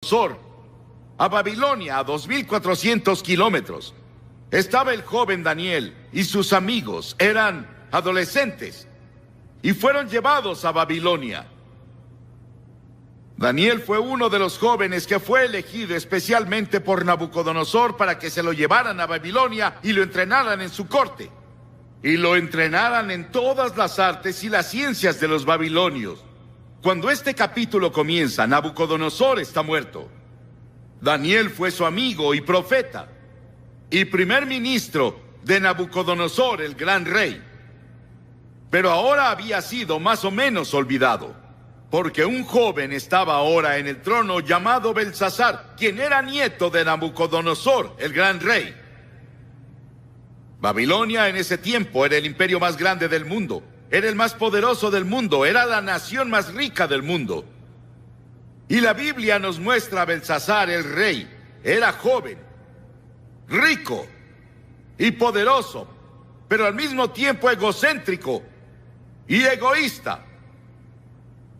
Nabucodonosor a Babilonia a 2400 kilómetros. Estaba el joven Daniel y sus amigos, eran adolescentes, y fueron llevados a Babilonia. Daniel fue uno de los jóvenes que fue elegido especialmente por Nabucodonosor para que se lo llevaran a Babilonia y lo entrenaran en su corte. Y lo entrenaran en todas las artes y las ciencias de los babilonios. Cuando este capítulo comienza, Nabucodonosor está muerto. Daniel fue su amigo y profeta, y primer ministro de Nabucodonosor, el gran rey. Pero ahora había sido más o menos olvidado, porque un joven estaba ahora en el trono llamado Belsasar, quien era nieto de Nabucodonosor, el gran rey. Babilonia en ese tiempo era el imperio más grande del mundo, era el más poderoso del mundo, era la nación más rica del mundo. Y la Biblia nos muestra a Belsasar, el rey, era joven, rico y poderoso, pero al mismo tiempo egocéntrico y egoísta.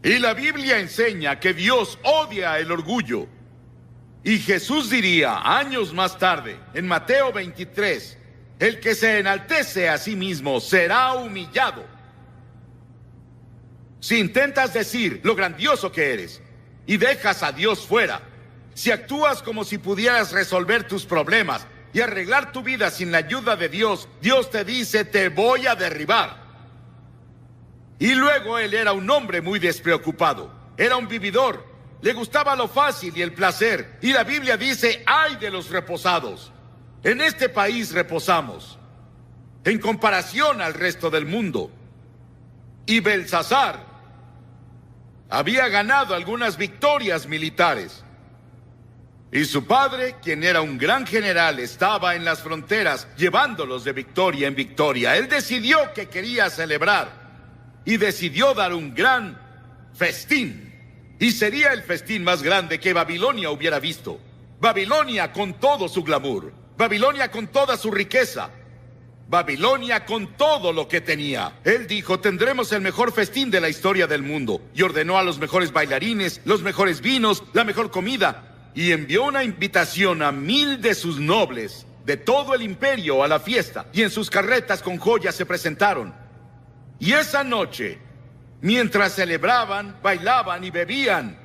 Y la Biblia enseña que Dios odia el orgullo. Y Jesús diría años más tarde, en Mateo 23, el que se enaltece a sí mismo será humillado. Si intentas decir lo grandioso que eres y dejas a Dios fuera, si actúas como si pudieras resolver tus problemas y arreglar tu vida sin la ayuda de Dios, Dios te dice, te voy a derribar. Y luego él era un hombre muy despreocupado, era un vividor, le gustaba lo fácil y el placer, y la Biblia dice, ¡ay de los reposados! En este país reposamos, en comparación al resto del mundo. Y Belsasar había ganado algunas victorias militares. Y su padre, quien era un gran general, estaba en las fronteras, llevándolos de victoria en victoria. Él decidió que quería celebrar, y decidió dar un gran festín. Y sería el festín más grande que Babilonia hubiera visto. Babilonia con todo su glamour, Babilonia con toda su riqueza, Babilonia con todo lo que tenía. Él dijo, tendremos el mejor festín de la historia del mundo. Y ordenó a los mejores bailarines, los mejores vinos, la mejor comida. Y envió una invitación a 1000 de sus nobles de todo el imperio a la fiesta. Y en sus carretas con joyas se presentaron. Y esa noche, mientras celebraban, bailaban y bebían,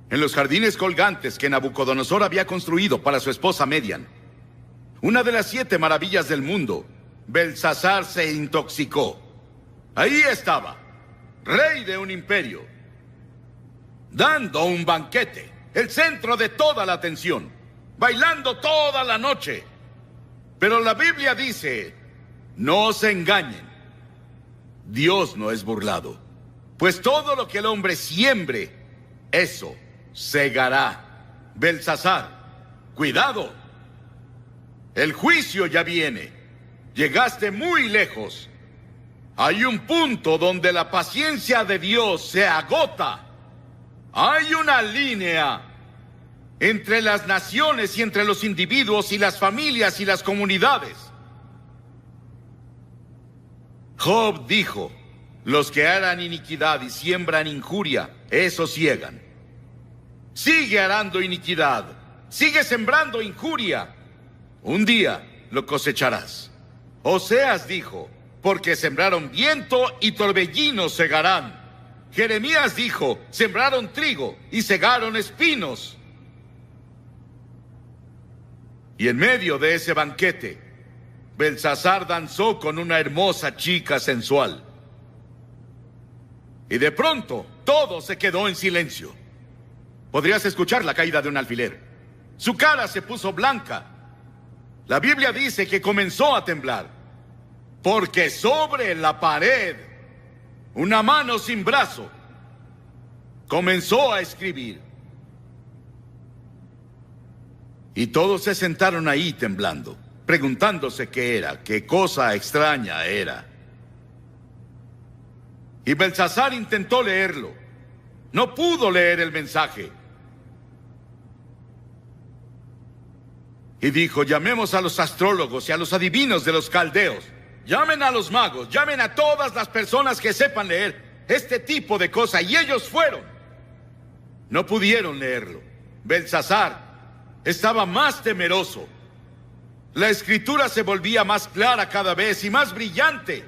en los jardines colgantes que Nabucodonosor había construido para su esposa Median, una de las 7 maravillas del mundo, Belsasar se intoxicó. Ahí estaba, rey de un imperio, dando un banquete, el centro de toda la atención, bailando toda la noche. Pero la Biblia dice, no se engañen, Dios no es burlado, pues todo lo que el hombre siembre, eso segará. Belsasar, cuidado, el juicio ya viene, llegaste muy lejos. Hay un punto donde la paciencia de Dios se agota. Hay una línea entre las naciones y entre los individuos y las familias y las comunidades. Job dijo, los que harán iniquidad y siembran injuria, esos ciegan. Sigue arando iniquidad, sigue sembrando injuria, un día lo cosecharás. Oseas dijo, porque sembraron viento y torbellino segarán. Jeremías dijo, sembraron trigo y segaron espinos. Y en medio de ese banquete, Belsasar danzó con una hermosa chica sensual. Y de pronto, todo se quedó en silencio. Podrías escuchar la caída de un alfiler. Su cara se puso blanca. La Biblia dice que comenzó a temblar, porque sobre la pared, una mano sin brazo comenzó a escribir. Y todos se sentaron ahí temblando, preguntándose qué era, qué cosa extraña era. Y Belsasar intentó leerlo. No pudo leer el mensaje. Y dijo, llamemos a los astrólogos y a los adivinos de los caldeos. Llamen a los magos, llamen a todas las personas que sepan leer este tipo de cosas. Y ellos fueron. no pudieron leerlo. Belsasar estaba más temeroso. La escritura se volvía más clara cada vez y más brillante.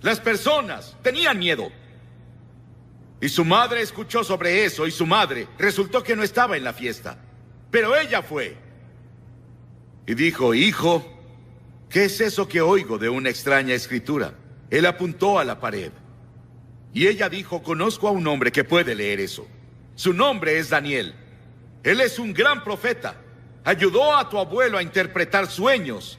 Las personas tenían miedo. Y su madre escuchó sobre eso, y su madre resultó que no estaba en la fiesta. Pero ella fue. Y dijo: hijo, ¿qué es eso que oigo de una extraña escritura? Él apuntó a la pared. Y ella dijo: conozco a un hombre que puede leer eso. Su nombre es Daniel. Él es un gran profeta. Ayudó a tu abuelo a interpretar sueños.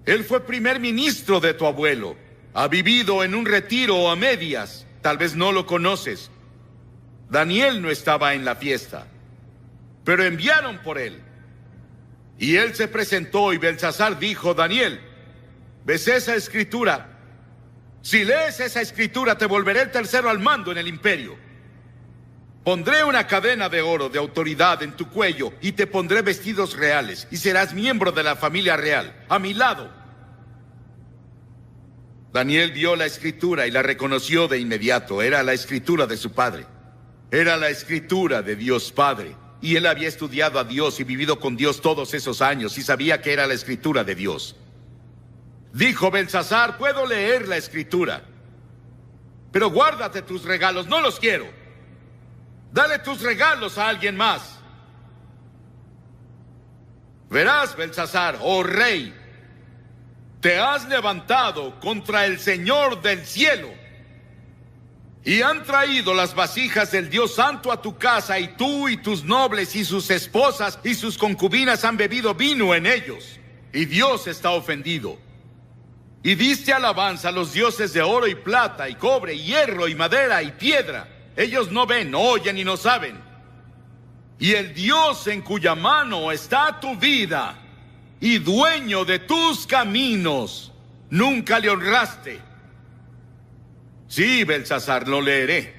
Él fue primer ministro de tu abuelo. Ha vivido en un retiro a medias. Tal vez no lo conoces. Daniel no estaba en la fiesta, pero enviaron por él. Y él se presentó y Belsasar dijo: Daniel, ¿ves esa escritura? Si lees esa escritura, te volveré el tercero al mando en el imperio. Pondré una cadena de oro de autoridad en tu cuello y te pondré vestidos reales y serás miembro de la familia real, a mi lado. Daniel vio la escritura y la reconoció de inmediato. Era la escritura de su padre. Era la escritura de Dios Padre. Y él había estudiado a Dios y vivido con Dios todos esos años y sabía que era la escritura de Dios. Dijo Belsasar: puedo leer la escritura, pero guárdate tus regalos, no los quiero. Dale tus regalos a alguien más. Verás, Belsasar, oh rey, te has levantado contra el Señor del cielo y han traído las vasijas del Dios Santo a tu casa, y tú y tus nobles y sus esposas y sus concubinas han bebido vino en ellos, y Dios está ofendido. Y diste alabanza a los dioses de oro y plata y cobre y hierro y madera y piedra. Ellos no ven, no oyen y no saben. Y el Dios en cuya mano está tu vida y dueño de tus caminos, nunca le honraste. Sí, Belsasar, lo leeré.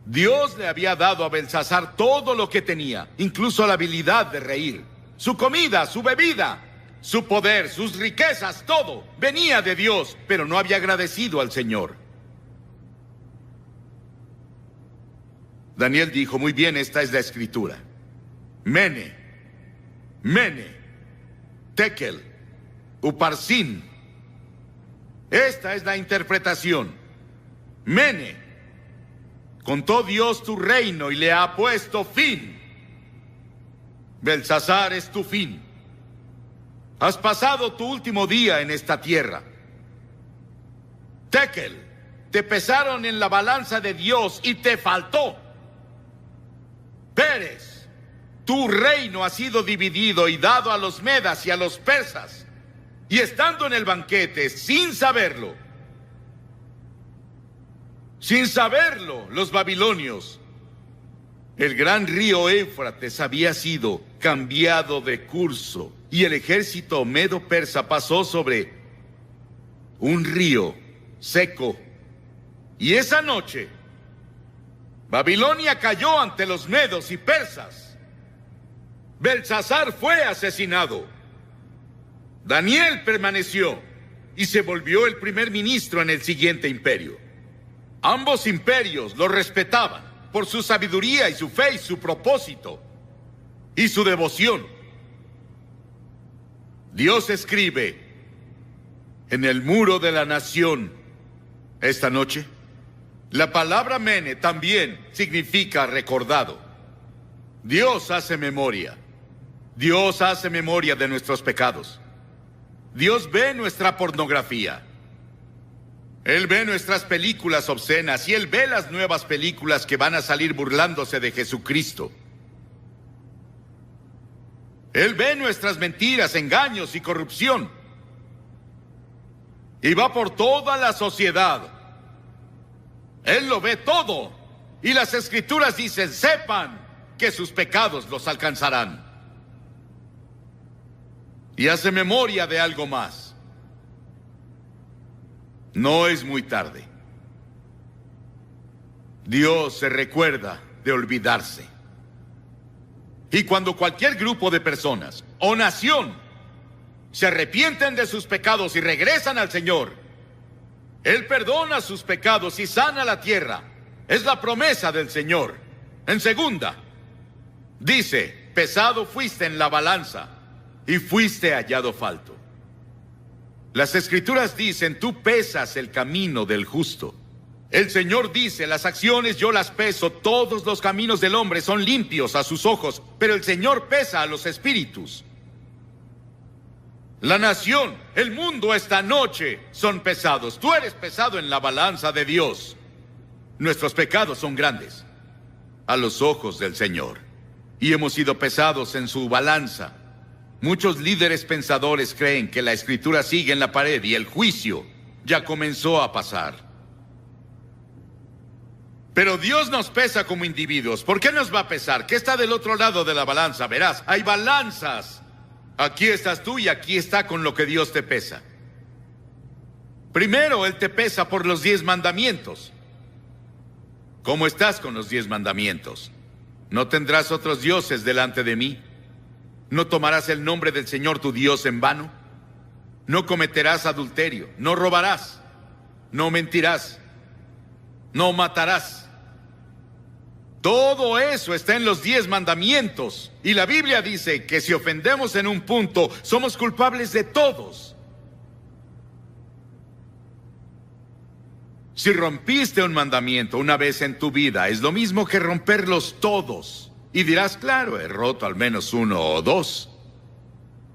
Dios le había dado a Belsasar todo lo que tenía, incluso la habilidad de reír. Su comida, su bebida, su poder, sus riquezas, todo venía de Dios, pero no había agradecido al Señor. Daniel dijo: muy bien, esta es la escritura. Mene, Tekel, Uparsin. Esta es la interpretación. Mene, contó Dios tu reino y le ha puesto fin. Belsasar es tu fin. Has pasado tu último día en esta tierra. Tekel, te pesaron en la balanza de Dios y te faltó. Pérez, tu reino ha sido dividido y dado a los medas y a los persas. Y estando en el banquete, sin saberlo, los babilonios, el gran río Éufrates había sido cambiado de curso y el ejército medo-persa pasó sobre un río seco. Y esa noche, Babilonia cayó ante los medos y persas. Belsasar fue asesinado. Daniel permaneció y se volvió el primer ministro en el siguiente imperio. Ambos imperios lo respetaban por su sabiduría y su fe y su propósito y su devoción. Dios escribe en el muro de la nación esta noche. La palabra mene también significa recordado. Dios hace memoria. Dios hace memoria de nuestros pecados. Dios ve nuestra pornografía. Él ve nuestras películas obscenas y Él ve las nuevas películas que van a salir burlándose de Jesucristo. Él ve nuestras mentiras, engaños y corrupción. Y va por toda la sociedad. Él lo ve todo. Y las escrituras dicen: sepan que sus pecados los alcanzarán. Y hace memoria de algo más. No es muy tarde. Dios se recuerda de olvidarse. Y cuando cualquier grupo de personas o nación se arrepienten de sus pecados y regresan al Señor, Él perdona sus pecados y sana la tierra. Es la promesa del Señor. En segunda, dice, pesado fuiste en la balanza y fuiste hallado falto. Las Escrituras dicen, tú pesas el camino del justo. El Señor dice, las acciones yo las peso, todos los caminos del hombre son limpios a sus ojos, pero el Señor pesa a los espíritus. La nación, el mundo esta noche son pesados. Tú eres pesado en la balanza de Dios. Nuestros pecados son grandes a los ojos del Señor y hemos sido pesados en su balanza. Muchos líderes pensadores creen que la Escritura sigue en la pared y el juicio ya comenzó a pasar. Pero Dios nos pesa como individuos. ¿Por qué nos va a pesar? ¿Qué está del otro lado de la balanza? Verás, hay balanzas. Aquí estás tú y aquí está con lo que Dios te pesa. Primero, Él te pesa por los 10 mandamientos. ¿Cómo estás con los 10 mandamientos? No tendrás otros dioses delante de mí. No tomarás el nombre del Señor tu Dios en vano. No cometerás adulterio. No robarás. No mentirás. No matarás. Todo eso está en los 10 mandamientos. Y la Biblia dice que si ofendemos en un punto, somos culpables de todos. Si rompiste un mandamiento una vez en tu vida, es lo mismo que romperlos todos. Y dirás, claro, he roto al menos 1 o 2.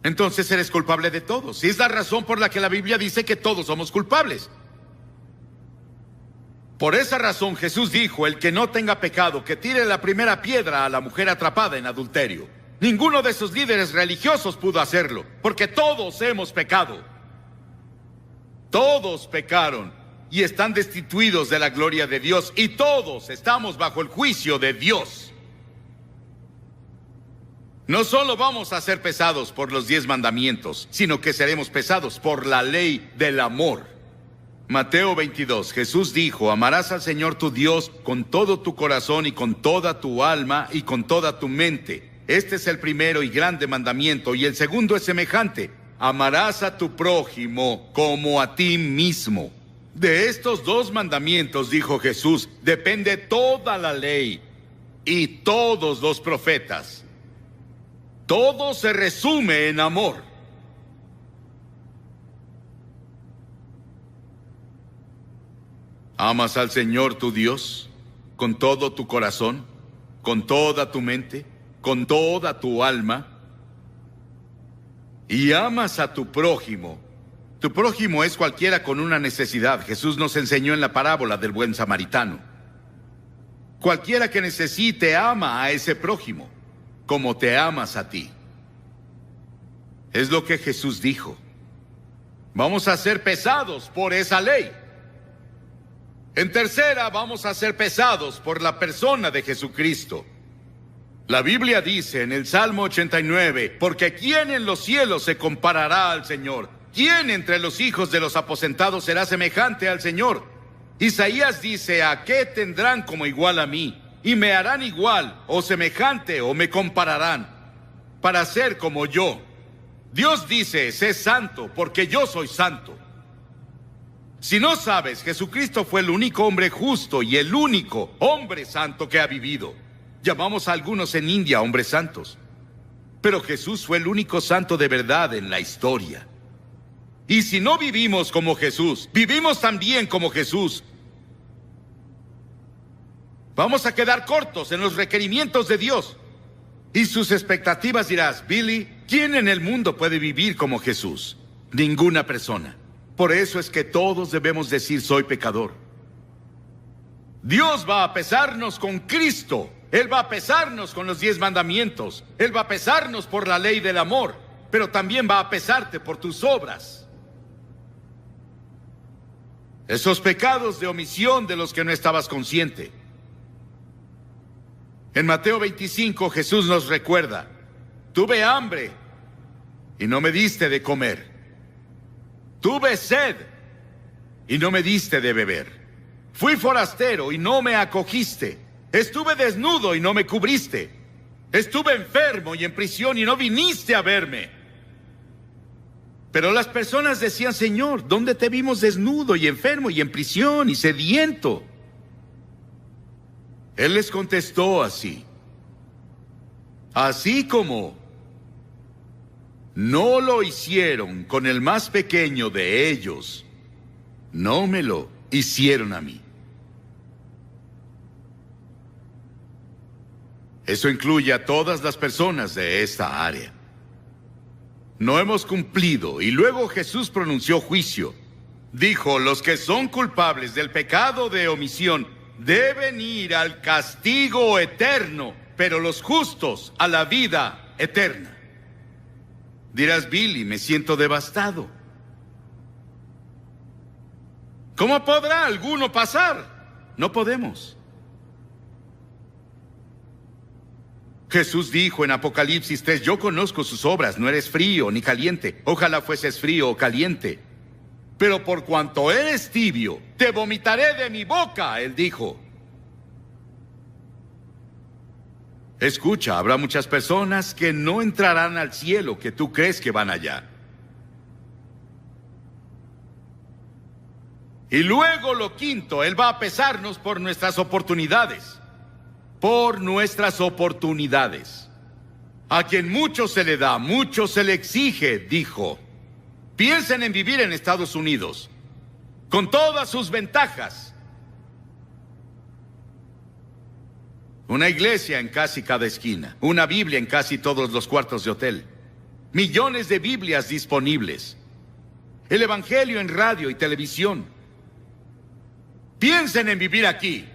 Entonces eres culpable de todos. Y es la razón por la que la Biblia dice que todos somos culpables. Por esa razón Jesús dijo, el que no tenga pecado, que tire la primera piedra a la mujer atrapada en adulterio. Ninguno de esos líderes religiosos pudo hacerlo, porque todos hemos pecado. Todos pecaron y están destituidos de la gloria de Dios, y todos estamos bajo el juicio de Dios. No solo vamos a ser pesados por los 10 mandamientos, sino que seremos pesados por la ley del amor. Mateo 22, Jesús dijo, amarás al Señor tu Dios con todo tu corazón y con toda tu alma y con toda tu mente. Este es el primero y grande mandamiento, y el segundo es semejante. Amarás a tu prójimo como a ti mismo. De estos 2 mandamientos, dijo Jesús, depende toda la ley y todos los profetas. Todo se resume en amor. ¿Amas al Señor tu Dios con todo tu corazón, con toda tu mente, con toda tu alma? Y amas a tu prójimo. Tu prójimo es cualquiera con una necesidad. Jesús nos enseñó en la parábola del buen samaritano. Cualquiera que necesite ama a ese prójimo, como te amas a ti. Es lo que Jesús dijo. Vamos a ser pesados por esa ley. En tercera, vamos a ser pesados por la persona de Jesucristo. La Biblia dice en el Salmo 89, porque ¿quién en los cielos se comparará al Señor? ¿Quién entre los hijos de los aposentados será semejante al Señor? Isaías dice, ¿a qué tendrán como igual a mí? Y me harán igual, o semejante, o me compararán, para ser como yo. Dios dice, sé santo, porque yo soy santo. Si no sabes, Jesucristo fue el único hombre justo y el único hombre santo que ha vivido. Llamamos a algunos en India hombres santos. Pero Jesús fue el único santo de verdad en la historia. Y si no vivimos como Jesús, vivimos también como Jesús, vamos a quedar cortos en los requerimientos de Dios. Y sus expectativas dirás, Billy, ¿quién en el mundo puede vivir como Jesús? Ninguna persona. Por eso es que todos debemos decir, soy pecador. Dios va a pesarnos con Cristo. Él va a pesarnos con los 10 mandamientos. Él va a pesarnos por la ley del amor. Pero también va a pesarte por tus obras. Esos pecados de omisión de los que no estabas consciente. En Mateo 25 Jesús nos recuerda, tuve hambre y no me diste de comer. Tuve sed y no me diste de beber. Fui forastero y no me acogiste. Estuve desnudo y no me cubriste. Estuve enfermo y en prisión y no viniste a verme. Pero las personas decían, Señor, ¿dónde te vimos desnudo y enfermo y en prisión y sediento? Él les contestó así: así como no lo hicieron con el más pequeño de ellos, no me lo hicieron a mí. Eso incluye a todas las personas de esta área. No hemos cumplido, y luego Jesús pronunció juicio. Dijo: los que son culpables del pecado de omisión deben ir al castigo eterno, pero los justos a la vida eterna. Dirás: Billy, me siento devastado. ¿Cómo podrá alguno pasar? No podemos. Jesús dijo en Apocalipsis 3, yo conozco sus obras, no eres frío ni caliente. Ojalá fueses frío o caliente. Pero por cuanto eres tibio, te vomitaré de mi boca, él dijo. Escucha, habrá muchas personas que no entrarán al cielo que tú crees que van allá. Y luego lo quinto, él va a pesarnos por nuestras oportunidades. Por nuestras oportunidades. A quien mucho se le da, mucho se le exige, dijo. Piensen en vivir en Estados Unidos, con todas sus ventajas. Una iglesia en casi cada esquina, una Biblia en casi todos los cuartos de hotel, millones de Biblias disponibles, el Evangelio en radio y televisión. Piensen en vivir aquí.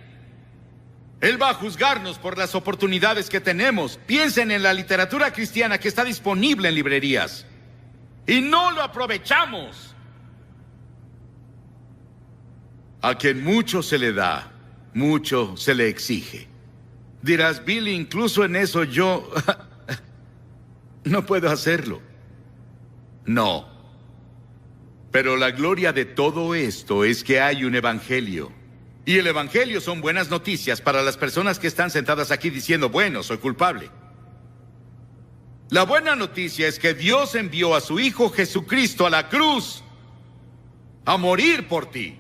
Él va a juzgarnos por las oportunidades que tenemos. Piensen en la literatura cristiana que está disponible en librerías. Y no lo aprovechamos. A quien mucho se le da, mucho se le exige. Dirás: Billy, incluso en eso yo no puedo hacerlo. No. Pero la gloria de todo esto es que hay un evangelio. Y el evangelio son buenas noticias para las personas que están sentadas aquí diciendo: bueno, soy culpable. La buena noticia es que Dios envió a su Hijo Jesucristo a la cruz a morir por ti.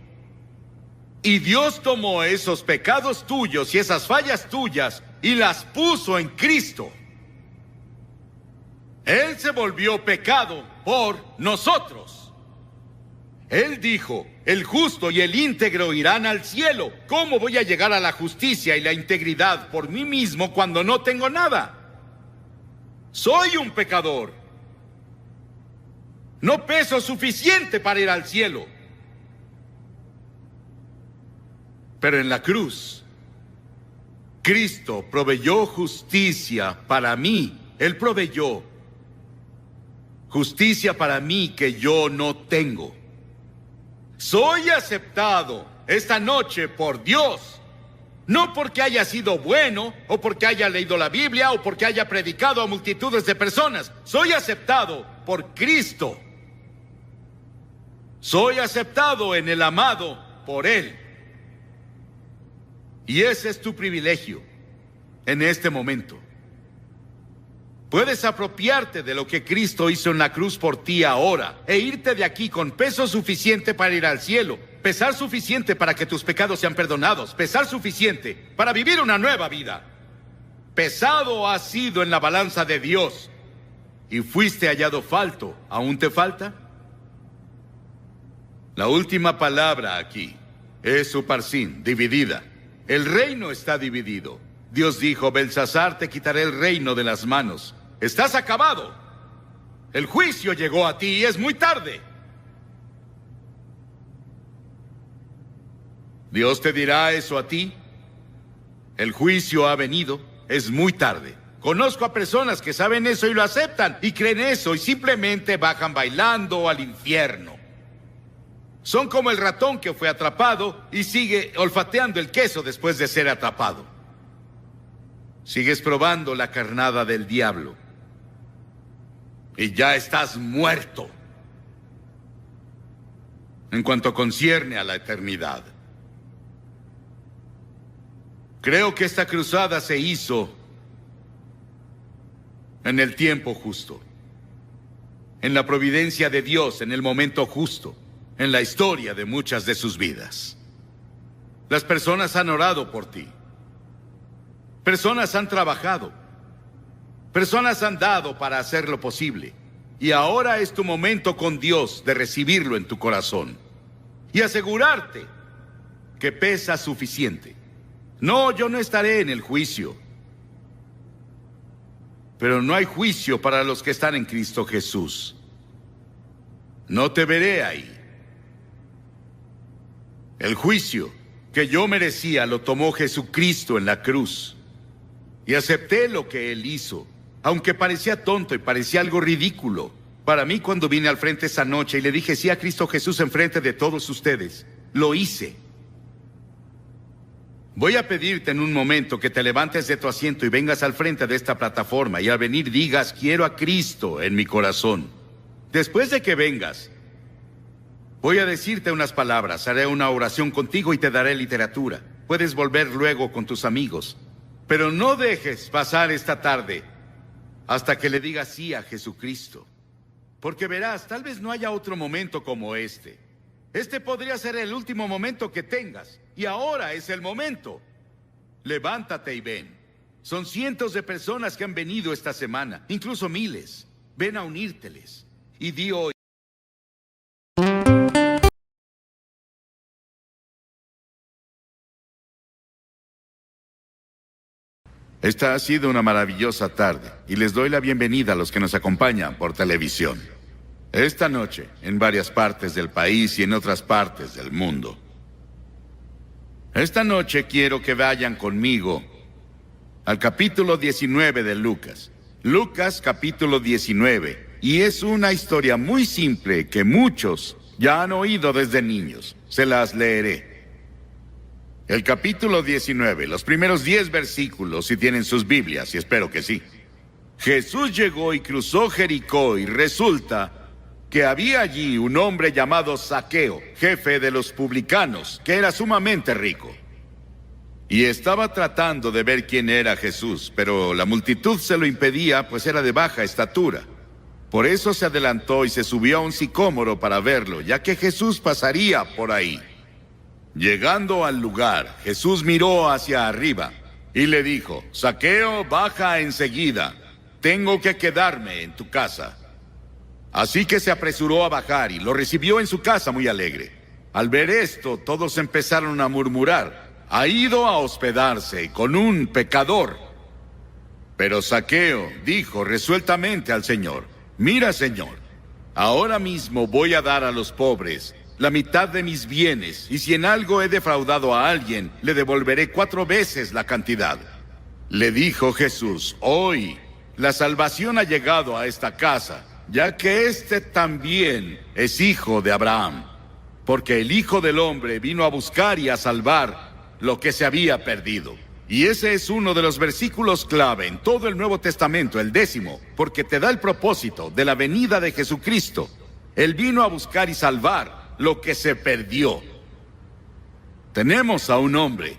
Y Dios tomó esos pecados tuyos y esas fallas tuyas y las puso en Cristo. Él se volvió pecado por nosotros. Él dijo: el justo y el íntegro irán al cielo. ¿Cómo voy a llegar a la justicia y la integridad por mí mismo cuando no tengo nada? Soy un pecador. No peso suficiente para ir al cielo. Pero en la cruz, Cristo proveyó justicia para mí. Él proveyó justicia para mí que yo no tengo. Soy aceptado esta noche por Dios, no porque haya sido bueno, o porque haya leído la Biblia, o porque haya predicado a multitudes de personas. Soy aceptado por Cristo. Soy aceptado en el amado por Él. Y ese es tu privilegio en este momento. Puedes apropiarte de lo que Cristo hizo en la cruz por ti ahora e irte de aquí con peso suficiente para ir al cielo, pesar suficiente para que tus pecados sean perdonados, pesar suficiente para vivir una nueva vida. Pesado has sido en la balanza de Dios y fuiste hallado falto. ¿Aún te falta? La última palabra aquí es Uparsin, dividida. El reino está dividido. Dios dijo: Belsasar, te quitaré el reino de las manos. Estás acabado. El juicio llegó a ti y es muy tarde. Dios te dirá eso a ti. El juicio ha venido, es muy tarde. Conozco a personas que saben eso y lo aceptan y creen eso y simplemente bajan bailando al infierno. Son como el ratón que fue atrapado y sigue olfateando el queso después de ser atrapado. Sigues probando la carnada del diablo. Y ya estás muerto. En cuanto concierne a la eternidad. Creo que esta cruzada se hizo en el tiempo justo. En la providencia de Dios, en el momento justo. En la historia de muchas de sus vidas. Las personas han orado por ti. Personas han trabajado. Personas han dado para hacerlo posible. Y ahora es tu momento con Dios de recibirlo en tu corazón. Y asegurarte que pesa suficiente. No, yo no estaré en el juicio. Pero no hay juicio para los que están en Cristo Jesús. No te veré ahí. El juicio que yo merecía lo tomó Jesucristo en la cruz. Y acepté lo que Él hizo, aunque parecía tonto y parecía algo ridículo. Para mí, cuando vine al frente esa noche y le dije sí a Cristo Jesús en frente de todos ustedes, lo hice. Voy a pedirte en un momento que te levantes de tu asiento y vengas al frente de esta plataforma y al venir digas, quiero a Cristo en mi corazón. Después de que vengas, voy a decirte unas palabras, haré una oración contigo y te daré literatura. Puedes volver luego con tus amigos, pero no dejes pasar esta tarde hasta que le digas sí a Jesucristo. Porque verás, tal vez no haya otro momento como este. Este podría ser el último momento que tengas. Y ahora es el momento. Levántate y ven. Son cientos de personas que han venido esta semana, incluso miles. Ven a unírteles. Y di hoy. Esta ha sido una maravillosa tarde y les doy la bienvenida a los que nos acompañan por televisión. Esta noche, en varias partes del país y en otras partes del mundo. Esta noche quiero que vayan conmigo al capítulo 19 de Lucas. Lucas capítulo 19. Y es una historia muy simple que muchos ya han oído desde niños. Se las leeré. El capítulo 19, los primeros 10 versículos, si tienen sus Biblias, y espero que sí. Jesús llegó y cruzó Jericó, y resulta que había allí un hombre llamado Zaqueo, jefe de los publicanos, que era sumamente rico. Y estaba tratando de ver quién era Jesús, pero la multitud se lo impedía, pues era de baja estatura. Por eso se adelantó y se subió a un sicómoro para verlo, ya que Jesús pasaría por ahí. Llegando al lugar, Jesús miró hacia arriba y le dijo, Zaqueo, baja enseguida, tengo que quedarme en tu casa. Así que se apresuró a bajar y lo recibió en su casa muy alegre. Al ver esto, todos empezaron a murmurar, ha ido a hospedarse con un pecador. Pero Zaqueo dijo resueltamente al Señor, mira, Señor, ahora mismo voy a dar a los pobres la mitad de mis bienes, y si en algo he defraudado a alguien, le devolveré 4 veces la cantidad. Le dijo Jesús, hoy la salvación ha llegado a esta casa, ya que este también es hijo de Abraham, porque el Hijo del Hombre vino a buscar y a salvar lo que se había perdido. Y ese es uno de los versículos clave en todo el Nuevo Testamento, el 10º, porque te da el propósito de la venida de Jesucristo. Él vino a buscar y salvar lo que se perdió. Tenemos a un hombre,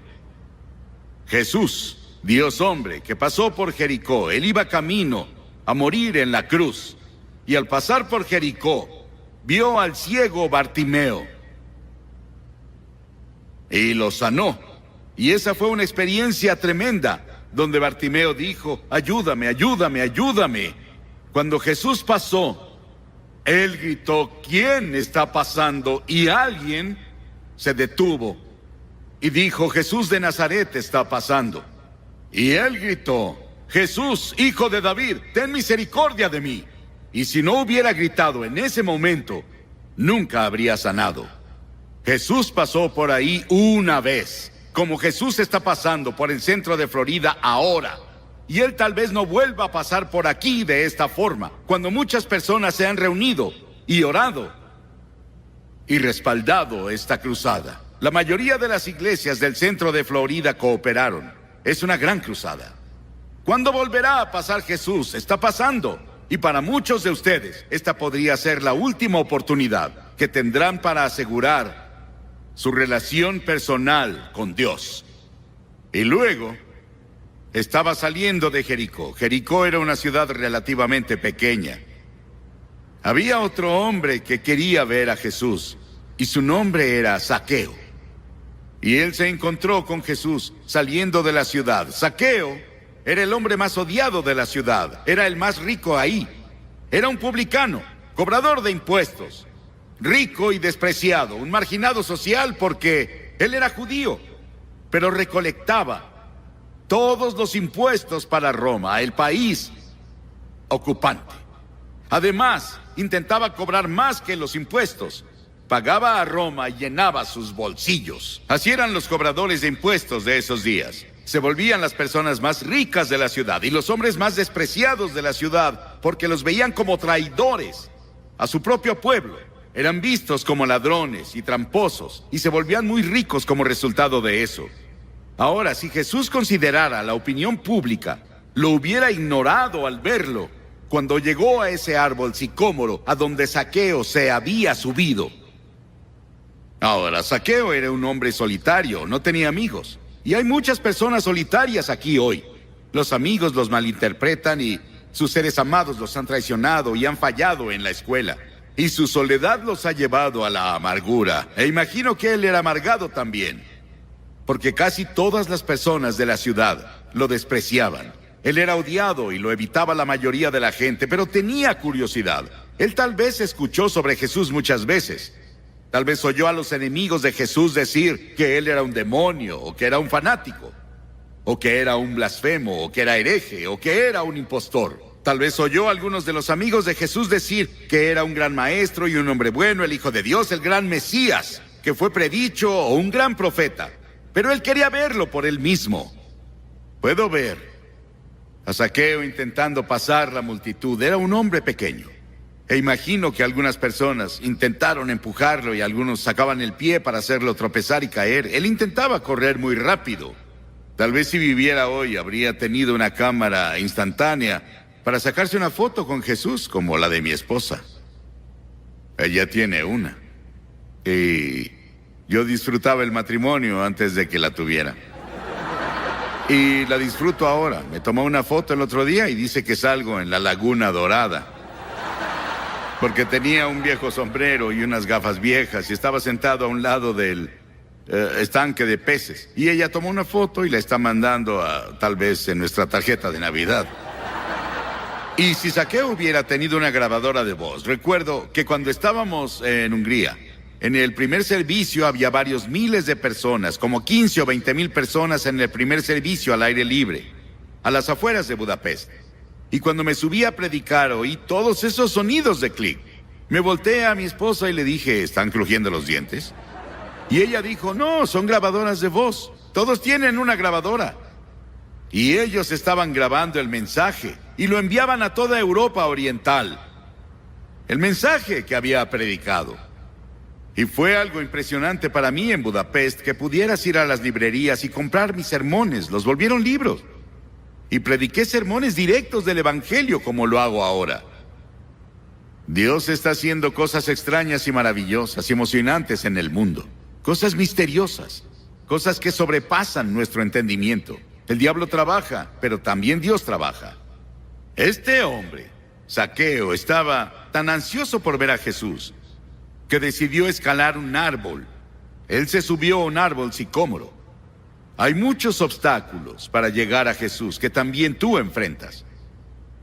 Jesús, Dios hombre, que pasó por Jericó. Él iba camino a morir en la cruz. Y al pasar por Jericó, vio al ciego Bartimeo y lo sanó. Y esa fue una experiencia tremenda, donde Bartimeo dijo, ayúdame, ayúdame, ayúdame. Cuando Jesús pasó, él gritó, ¿quién está pasando? Y alguien se detuvo y dijo, Jesús de Nazaret está pasando. Y él gritó, Jesús, hijo de David, ten misericordia de mí. Y si no hubiera gritado en ese momento, nunca habría sanado. Jesús pasó por ahí una vez, como Jesús está pasando por el centro de Florida ahora. Y Él tal vez no vuelva a pasar por aquí de esta forma, cuando muchas personas se han reunido y orado y respaldado esta cruzada. La mayoría de las iglesias del centro de Florida cooperaron. Es una gran cruzada. ¿Cuándo volverá a pasar Jesús? Está pasando. Y para muchos de ustedes, esta podría ser la última oportunidad que tendrán para asegurar su relación personal con Dios. Y luego estaba saliendo de Jericó. Jericó era una ciudad relativamente pequeña. Había otro hombre que quería ver a Jesús, y su nombre era Zaqueo. Y él se encontró con Jesús saliendo de la ciudad. Zaqueo era el hombre más odiado de la ciudad. Era el más rico ahí. Era un publicano, cobrador de impuestos. Rico y despreciado, un marginado social porque él era judío. Pero recolectaba todos los impuestos para Roma, el país ocupante. Además, intentaba cobrar más que los impuestos. Pagaba a Roma y llenaba sus bolsillos. Así eran los cobradores de impuestos de esos días. Se volvían las personas más ricas de la ciudad y los hombres más despreciados de la ciudad porque los veían como traidores a su propio pueblo. Eran vistos como ladrones y tramposos y se volvían muy ricos como resultado de eso. Ahora, si Jesús considerara la opinión pública, lo hubiera ignorado al verlo cuando llegó a ese árbol sicómoro a donde Zaqueo se había subido. Ahora, Zaqueo era un hombre solitario, no tenía amigos. Y hay muchas personas solitarias aquí hoy. Los amigos los malinterpretan y sus seres amados los han traicionado y han fallado en la escuela. Y su soledad los ha llevado a la amargura. E imagino que él era amargado también, porque casi todas las personas de la ciudad lo despreciaban. Él era odiado y lo evitaba la mayoría de la gente, pero tenía curiosidad. Él tal vez escuchó sobre Jesús muchas veces. Tal vez oyó a los enemigos de Jesús decir que él era un demonio, o que era un fanático, o que era un blasfemo, o que era hereje, o que era un impostor. Tal vez oyó a algunos de los amigos de Jesús decir que era un gran maestro y un hombre bueno, el Hijo de Dios, el gran Mesías, que fue predicho, o un gran profeta. Pero él quería verlo por él mismo. Puedo ver a Zaqueo intentando pasar la multitud. Era un hombre pequeño. E imagino que algunas personas intentaron empujarlo y algunos sacaban el pie para hacerlo tropezar y caer. Él intentaba correr muy rápido. Tal vez si viviera hoy habría tenido una cámara instantánea para sacarse una foto con Jesús como la de mi esposa. Ella tiene una. Y yo disfrutaba el matrimonio antes de que la tuviera. Y la disfruto ahora. Me tomó una foto el otro día y dice que salgo en la Laguna Dorada. Porque tenía un viejo sombrero y unas gafas viejas y estaba sentado a un lado del estanque de peces. Y ella tomó una foto y la está mandando tal vez en nuestra tarjeta de Navidad. Y si Zaqueo hubiera tenido una grabadora de voz, recuerdo que cuando estábamos en Hungría, en el primer servicio había varios miles de personas, como 15 o 20 mil personas en el primer servicio al aire libre, a las afueras de Budapest. Y cuando me subí a predicar oí todos esos sonidos de clic. Me volteé a mi esposa y le dije, ¿están crujiendo los dientes? Y ella dijo, no, son grabadoras de voz. Todos tienen una grabadora. Y ellos estaban grabando el mensaje y lo enviaban a toda Europa Oriental. El mensaje que había predicado. Y fue algo impresionante para mí en Budapest que pudieras ir a las librerías y comprar mis sermones. Los volvieron libros. Y prediqué sermones directos del Evangelio como lo hago ahora. Dios está haciendo cosas extrañas y maravillosas y emocionantes en el mundo. Cosas misteriosas. Cosas que sobrepasan nuestro entendimiento. El diablo trabaja, pero también Dios trabaja. Este hombre, Zaqueo, estaba tan ansioso por ver a Jesús que decidió escalar un árbol. Él se subió a un árbol sicómoro. Hay muchos obstáculos para llegar a Jesús que también tú enfrentas.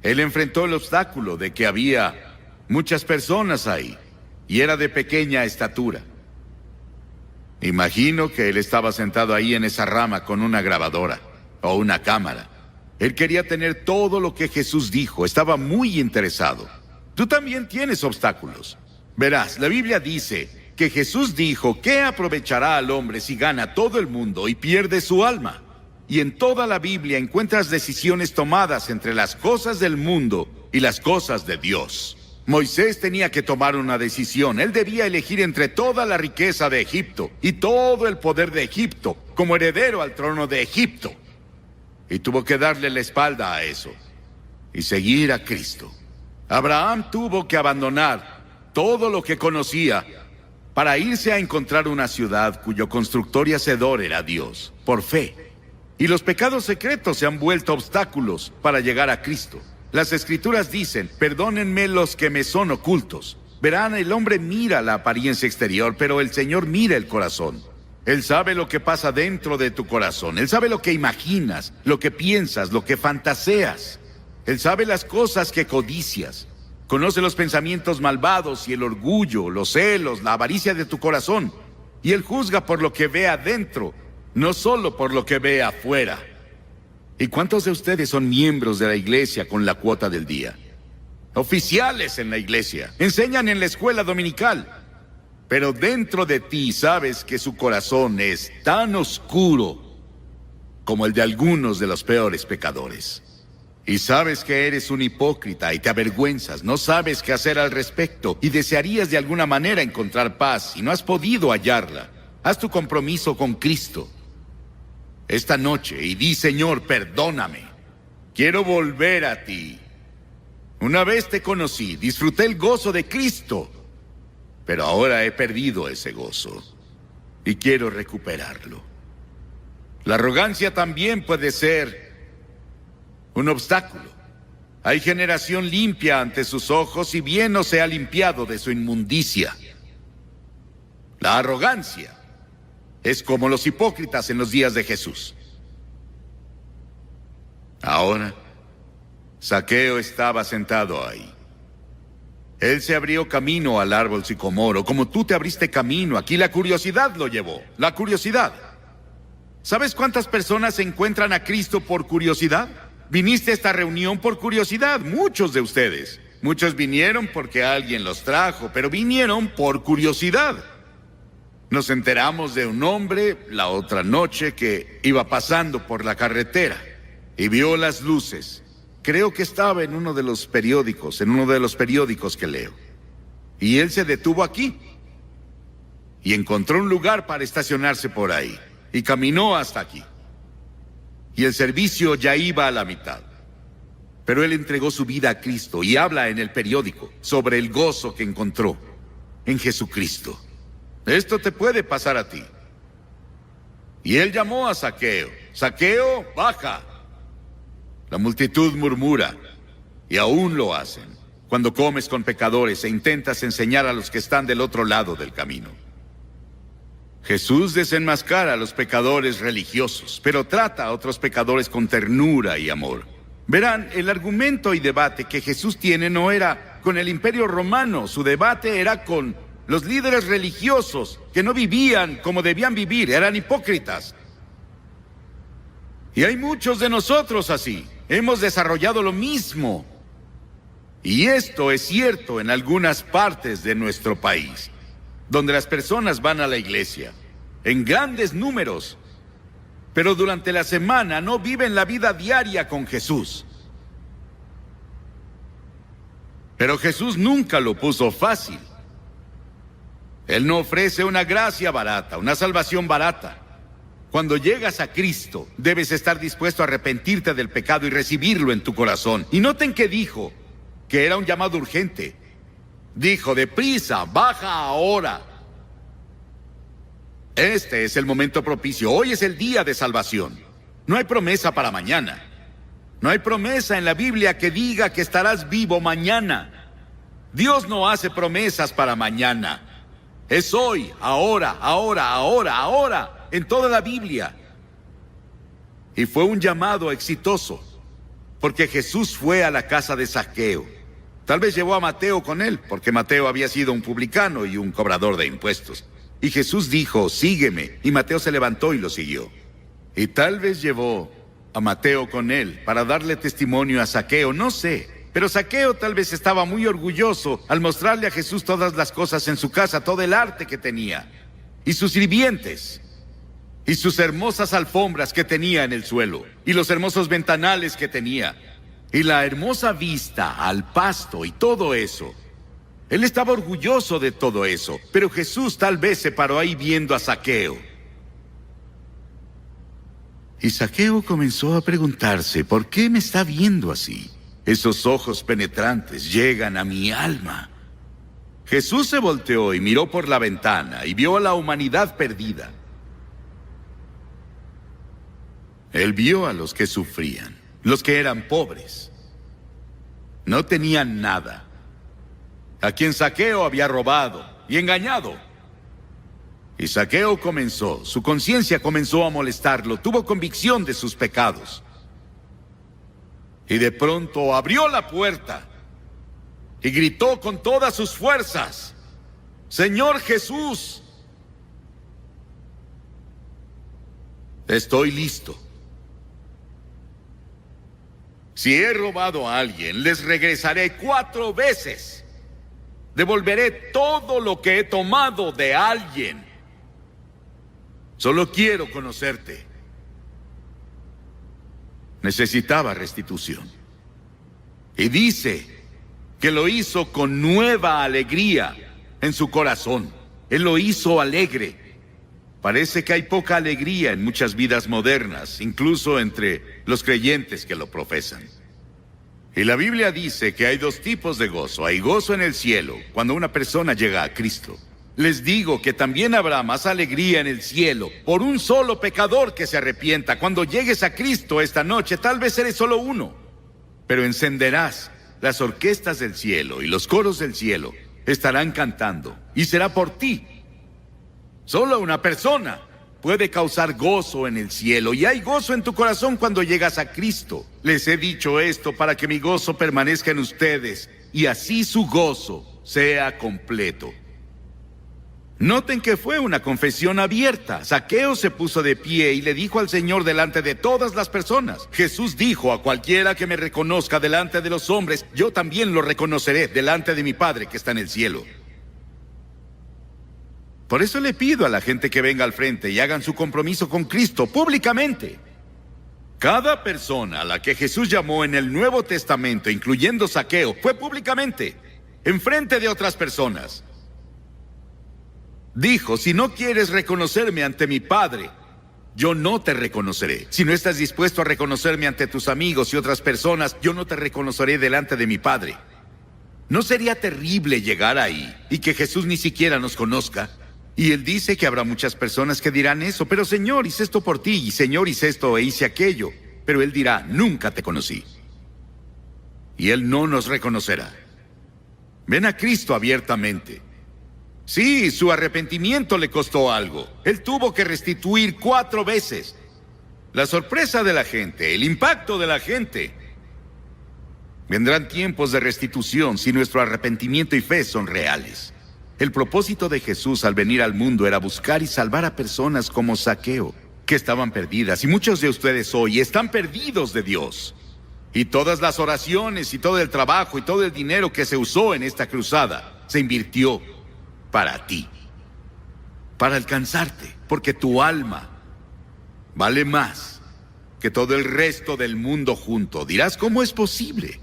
Él enfrentó el obstáculo de que había muchas personas ahí y era de pequeña estatura. Imagino que él estaba sentado ahí en esa rama con una grabadora o una cámara. Él quería tener todo lo que Jesús dijo, estaba muy interesado. Tú también tienes obstáculos. Verás, la Biblia dice que Jesús dijo, ¿qué aprovechará al hombre si gana todo el mundo y pierde su alma? Y en toda la Biblia encuentras decisiones tomadas entre las cosas del mundo y las cosas de Dios. Moisés tenía que tomar una decisión. Él debía elegir entre toda la riqueza de Egipto y todo el poder de Egipto como heredero al trono de Egipto. Y tuvo que darle la espalda a eso y seguir a Cristo. Abraham tuvo que abandonar todo lo que conocía para irse a encontrar una ciudad cuyo constructor y hacedor era Dios, por fe. Y los pecados secretos se han vuelto obstáculos para llegar a Cristo. Las Escrituras dicen, perdónenme los que me son ocultos. Verán, el hombre mira la apariencia exterior, pero el Señor mira el corazón. Él sabe lo que pasa dentro de tu corazón. Él sabe lo que imaginas, lo que piensas, lo que fantaseas. Él sabe las cosas que codicias. Conoce los pensamientos malvados y el orgullo, los celos, la avaricia de tu corazón. Y Él juzga por lo que ve adentro, no solo por lo que ve afuera. ¿Y cuántos de ustedes son miembros de la iglesia con la cuota del día? Oficiales en la iglesia, enseñan en la escuela dominical. Pero dentro de ti sabes que su corazón es tan oscuro como el de algunos de los peores pecadores. Y sabes que eres un hipócrita y te avergüenzas, no sabes qué hacer al respecto y desearías de alguna manera encontrar paz y no has podido hallarla. Haz tu compromiso con Cristo esta noche y di: Señor, perdóname. Quiero volver a ti. Una vez te conocí, disfruté el gozo de Cristo, pero ahora he perdido ese gozo y quiero recuperarlo. La arrogancia también puede ser un obstáculo. Hay generación limpia ante sus ojos y bien no se ha limpiado de su inmundicia. La arrogancia es como los hipócritas en los días de Jesús. Ahora, Zaqueo estaba sentado ahí. Él se abrió camino al árbol sicomoro, como tú te abriste camino. Aquí la curiosidad lo llevó. La curiosidad. ¿Sabes cuántas personas encuentran a Cristo por curiosidad? Viniste a esta reunión por curiosidad, muchos de ustedes. Muchos vinieron porque alguien los trajo, pero vinieron por curiosidad. Nos enteramos de un hombre la otra noche que iba pasando por la carretera y vio las luces. Creo que estaba en uno de los periódicos, que leo. Y él se detuvo aquí y encontró un lugar para estacionarse por ahí y caminó hasta aquí. Y el servicio ya iba a la mitad. Pero él entregó su vida a Cristo y habla en el periódico sobre el gozo que encontró en Jesucristo. Esto te puede pasar a ti. Y él llamó a Zaqueo. Zaqueo, baja. La multitud murmura, y aún lo hacen, cuando comes con pecadores e intentas enseñar a los que están del otro lado del camino. Jesús desenmascara a los pecadores religiosos, pero trata a otros pecadores con ternura y amor. Verán, el argumento y debate que Jesús tiene no era con el Imperio Romano, su debate era con los líderes religiosos que no vivían como debían vivir, eran hipócritas. Y hay muchos de nosotros así. Hemos desarrollado lo mismo. Y esto es cierto en algunas partes de nuestro país, donde las personas van a la iglesia en grandes números, pero durante la semana no viven la vida diaria con Jesús. Pero Jesús nunca lo puso fácil. Él no ofrece una gracia barata, una salvación barata. Cuando llegas a Cristo, debes estar dispuesto a arrepentirte del pecado y recibirlo en tu corazón. Y noten que dijo que era un llamado urgente. Dijo: deprisa, baja ahora. Este es el momento propicio. Hoy es el día de salvación. No hay promesa para mañana. No hay promesa en la Biblia que diga que estarás vivo mañana. Dios no hace promesas para mañana. Es hoy, ahora, en toda la Biblia. Y fue un llamado exitoso, porque Jesús fue a la casa de Zaqueo. Tal vez llevó a Mateo con él, porque Mateo había sido un publicano y un cobrador de impuestos. Y Jesús dijo: sígueme, y Mateo se levantó y lo siguió. Y tal vez llevó a Mateo con él para darle testimonio a Zaqueo, no sé. Pero Zaqueo tal vez estaba muy orgulloso al mostrarle a Jesús todas las cosas en su casa, todo el arte que tenía, y sus sirvientes, y sus hermosas alfombras que tenía en el suelo, y los hermosos ventanales que tenía, y la hermosa vista al pasto y todo eso. Él estaba orgulloso de todo eso, pero Jesús tal vez se paró ahí viendo a Zaqueo. Y Zaqueo comenzó a preguntarse: ¿por qué me está viendo así? Esos ojos penetrantes llegan a mi alma. Jesús se volteó y miró por la ventana y vio a la humanidad perdida. Él vio a los que sufrían, los que eran pobres. No tenían nada. A quien Zaqueo había robado y engañado. Y Zaqueo su conciencia comenzó a molestarlo, tuvo convicción de sus pecados. Y de pronto abrió la puerta y gritó con todas sus fuerzas: Señor Jesús, estoy listo. Si he robado a alguien, les regresaré 4 veces. Devolveré todo lo que he tomado de alguien. Solo quiero conocerte. Necesitaba restitución. Y dice que lo hizo con nueva alegría en su corazón. Él lo hizo alegre. Parece que hay poca alegría en muchas vidas modernas, incluso entre los creyentes que lo profesan. Y la Biblia dice que hay 2 tipos de gozo. Hay gozo en el cielo cuando una persona llega a Cristo. Les digo que también habrá más alegría en el cielo por un solo pecador que se arrepienta. Cuando llegues a Cristo esta noche, tal vez eres solo uno, pero encenderás las orquestas del cielo y los coros del cielo estarán cantando, y será por ti. Solo una persona puede causar gozo en el cielo, y hay gozo en tu corazón cuando llegas a Cristo. Les he dicho esto para que mi gozo permanezca en ustedes, y así su gozo sea completo. Noten que fue una confesión abierta. Zaqueo se puso de pie y le dijo al Señor delante de todas las personas. Jesús dijo: a cualquiera que me reconozca delante de los hombres, yo también lo reconoceré delante de mi Padre que está en el cielo. Por eso le pido a la gente que venga al frente y hagan su compromiso con Cristo públicamente. Cada persona a la que Jesús llamó en el Nuevo Testamento, incluyendo Zaqueo, fue públicamente, enfrente de otras personas. Dijo: si no quieres reconocerme ante mi Padre, yo no te reconoceré. Si no estás dispuesto a reconocerme ante tus amigos y otras personas, yo no te reconoceré delante de mi Padre. ¿No sería terrible llegar ahí y que Jesús ni siquiera nos conozca? Y Él dice que habrá muchas personas que dirán eso: pero Señor, hice esto por ti, y Señor, hice esto e hice aquello. Pero Él dirá: nunca te conocí. Y Él no nos reconocerá. Ven a Cristo abiertamente. Sí, su arrepentimiento le costó algo. Él tuvo que restituir 4 veces. La sorpresa de la gente, el impacto de la gente. Vendrán tiempos de restitución si nuestro arrepentimiento y fe son reales. El propósito de Jesús al venir al mundo era buscar y salvar a personas como Zaqueo, que estaban perdidas. Y muchos de ustedes hoy están perdidos de Dios. Y todas las oraciones y todo el trabajo y todo el dinero que se usó en esta cruzada se invirtió para ti, para alcanzarte, porque tu alma vale más que todo el resto del mundo junto. Dirás: ¿cómo es posible?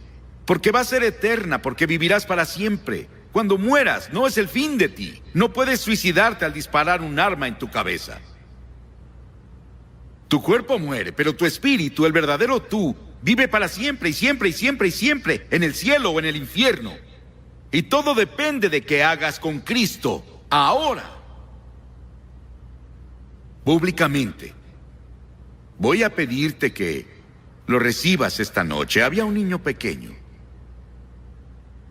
Porque va a ser eterna, porque vivirás para siempre. Cuando mueras, no es el fin de ti. No puedes suicidarte al disparar un arma en tu cabeza. Tu cuerpo muere, pero tu espíritu, el verdadero tú, vive para siempre y siempre y siempre y siempre, en el cielo o en el infierno. Y todo depende de qué hagas con Cristo ahora. Públicamente. Voy a pedirte que lo recibas esta noche. Había un niño pequeño,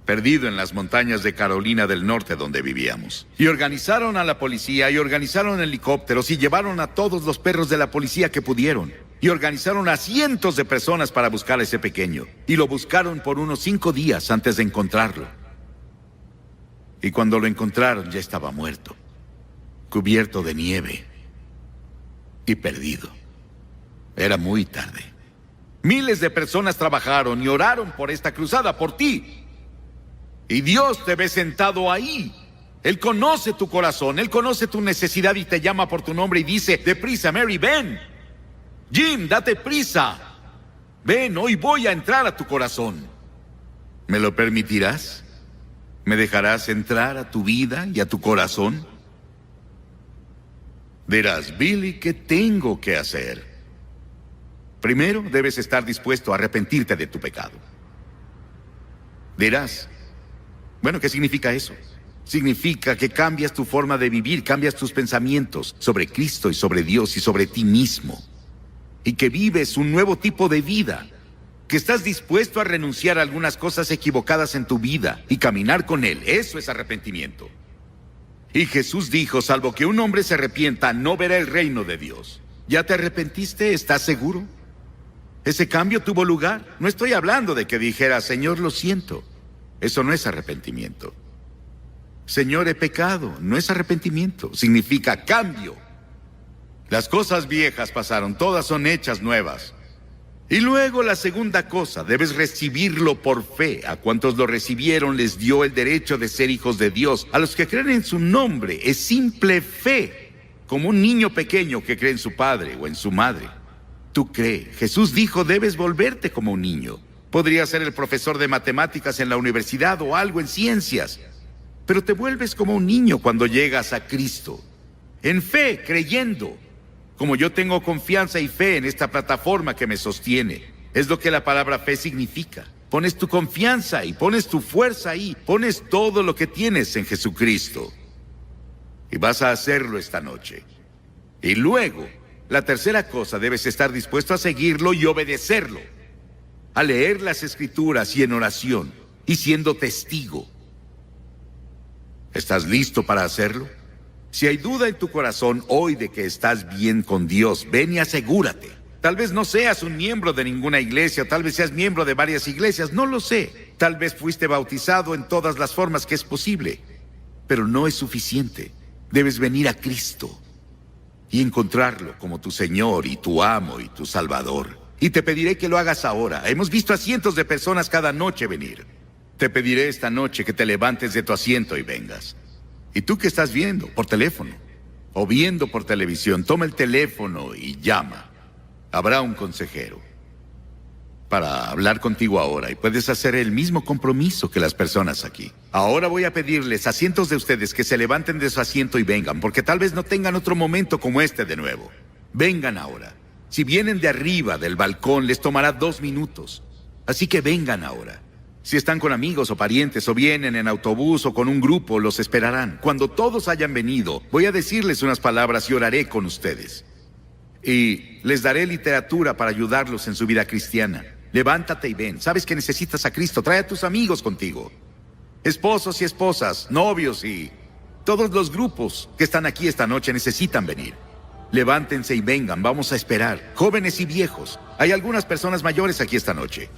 perdido en las montañas de Carolina del Norte donde vivíamos. Y organizaron a la policía, y organizaron helicópteros, y llevaron a todos los perros de la policía que pudieron. Y organizaron a cientos de personas para buscar a ese pequeño. Y lo buscaron por unos 5 días antes de encontrarlo. Y cuando lo encontraron ya estaba muerto, cubierto de nieve y perdido. Era muy tarde. Miles de personas trabajaron y oraron por esta cruzada, por ti. Y Dios te ve sentado ahí. Él conoce tu corazón, Él conoce tu necesidad y te llama por tu nombre y dice: deprisa, Mary, ven. Jim, date prisa. Ven, hoy voy a entrar a tu corazón. ¿Me lo permitirás? ¿Me dejarás entrar a tu vida y a tu corazón? Dirás: Billy, ¿qué tengo que hacer? Primero, debes estar dispuesto a arrepentirte de tu pecado. Dirás: bueno, ¿qué significa eso? Significa que cambias tu forma de vivir, cambias tus pensamientos sobre Cristo y sobre Dios y sobre ti mismo. Y que vives un nuevo tipo de vida. Que estás dispuesto a renunciar a algunas cosas equivocadas en tu vida y caminar con Él. Eso es arrepentimiento. Y Jesús dijo, salvo que un hombre se arrepienta, no verá el reino de Dios. ¿Ya te arrepentiste? ¿Estás seguro? ¿Ese cambio tuvo lugar? No estoy hablando de que dijera, Señor, lo siento. Eso no es arrepentimiento. Señor, he pecado. No es arrepentimiento. Significa cambio. Las cosas viejas pasaron, todas son hechas nuevas. Y luego la segunda cosa, debes recibirlo por fe. A cuantos lo recibieron les dio el derecho de ser hijos de Dios. A los que creen en su nombre es simple fe, como un niño pequeño que cree en su padre o en su madre. Tú crees. Jesús dijo, debes volverte como un niño. Podrías ser el profesor de matemáticas en la universidad o algo en ciencias. Pero te vuelves como un niño cuando llegas a Cristo. En fe, creyendo. Como yo tengo confianza y fe en esta plataforma que me sostiene. Es lo que la palabra fe significa. Pones tu confianza y pones tu fuerza ahí. Pones todo lo que tienes en Jesucristo. Y vas a hacerlo esta noche. Y luego, la tercera cosa, debes estar dispuesto a seguirlo y obedecerlo. A leer las Escrituras y en oración. Y siendo testigo. ¿Estás listo para hacerlo? Si hay duda en tu corazón hoy de que estás bien con Dios, ven y asegúrate. Tal vez no seas un miembro de ninguna iglesia, tal vez seas miembro de varias iglesias, no lo sé. Tal vez fuiste bautizado en todas las formas que es posible. Pero no es suficiente. Debes venir a Cristo y encontrarlo como tu Señor y tu amo y tu Salvador. Y te pediré que lo hagas ahora. Hemos visto a cientos de personas cada noche venir. Te pediré esta noche que te levantes de tu asiento y vengas. ¿Y tú qué estás viendo? Por teléfono o viendo por televisión, toma el teléfono y llama. Habrá un consejero para hablar contigo ahora y puedes hacer el mismo compromiso que las personas aquí. Ahora voy a pedirles a cientos de ustedes que se levanten de su asiento y vengan, porque tal vez no tengan otro momento como este de nuevo. Vengan ahora. Si vienen de arriba del balcón, les tomará 2 minutos. Así que vengan ahora. Si están con amigos o parientes o vienen en autobús o con un grupo, los esperarán. Cuando todos hayan venido, voy a decirles unas palabras y oraré con ustedes. Y les daré literatura para ayudarlos en su vida cristiana. Levántate y ven. Sabes que necesitas a Cristo. Trae a tus amigos contigo. Esposos y esposas, novios y todos los grupos que están aquí esta noche necesitan venir. Levántense y vengan. Vamos a esperar. Jóvenes y viejos. Hay algunas personas mayores aquí esta noche.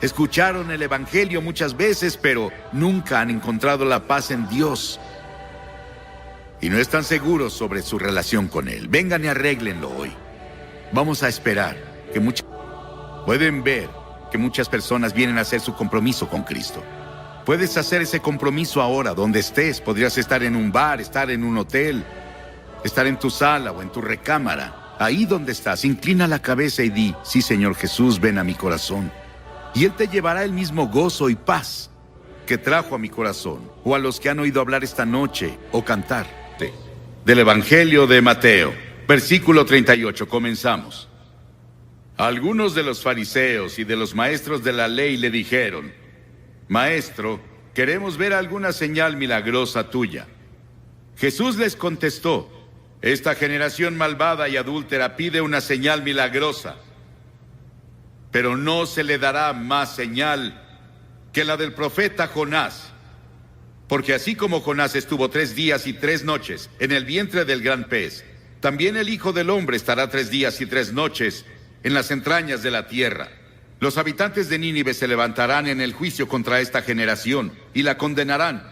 Escucharon el Evangelio muchas veces, pero nunca han encontrado la paz en Dios. Y no están seguros sobre su relación con Él. Vengan y arréglenlo hoy. Vamos a esperar que pueden ver que muchas personas vienen a hacer su compromiso con Cristo. Puedes hacer ese compromiso ahora, donde estés. Podrías estar en un bar, estar en un hotel, estar en tu sala o en tu recámara. Ahí donde estás, inclina la cabeza y di, sí, Señor Jesús, ven a mi corazón. Y Él te llevará el mismo gozo y paz que trajo a mi corazón, o a los que han oído hablar esta noche, o cantar. Del Evangelio de Mateo, versículo 38, comenzamos. Algunos de los fariseos y de los maestros de la ley le dijeron, Maestro, queremos ver alguna señal milagrosa tuya. Jesús les contestó, esta generación malvada y adúltera pide una señal milagrosa. Pero no se le dará más señal que la del profeta Jonás. Porque así como Jonás estuvo 3 días y 3 noches en el vientre del gran pez, también el Hijo del Hombre estará 3 días y 3 noches en las entrañas de la tierra. Los habitantes de Nínive se levantarán en el juicio contra esta generación y la condenarán,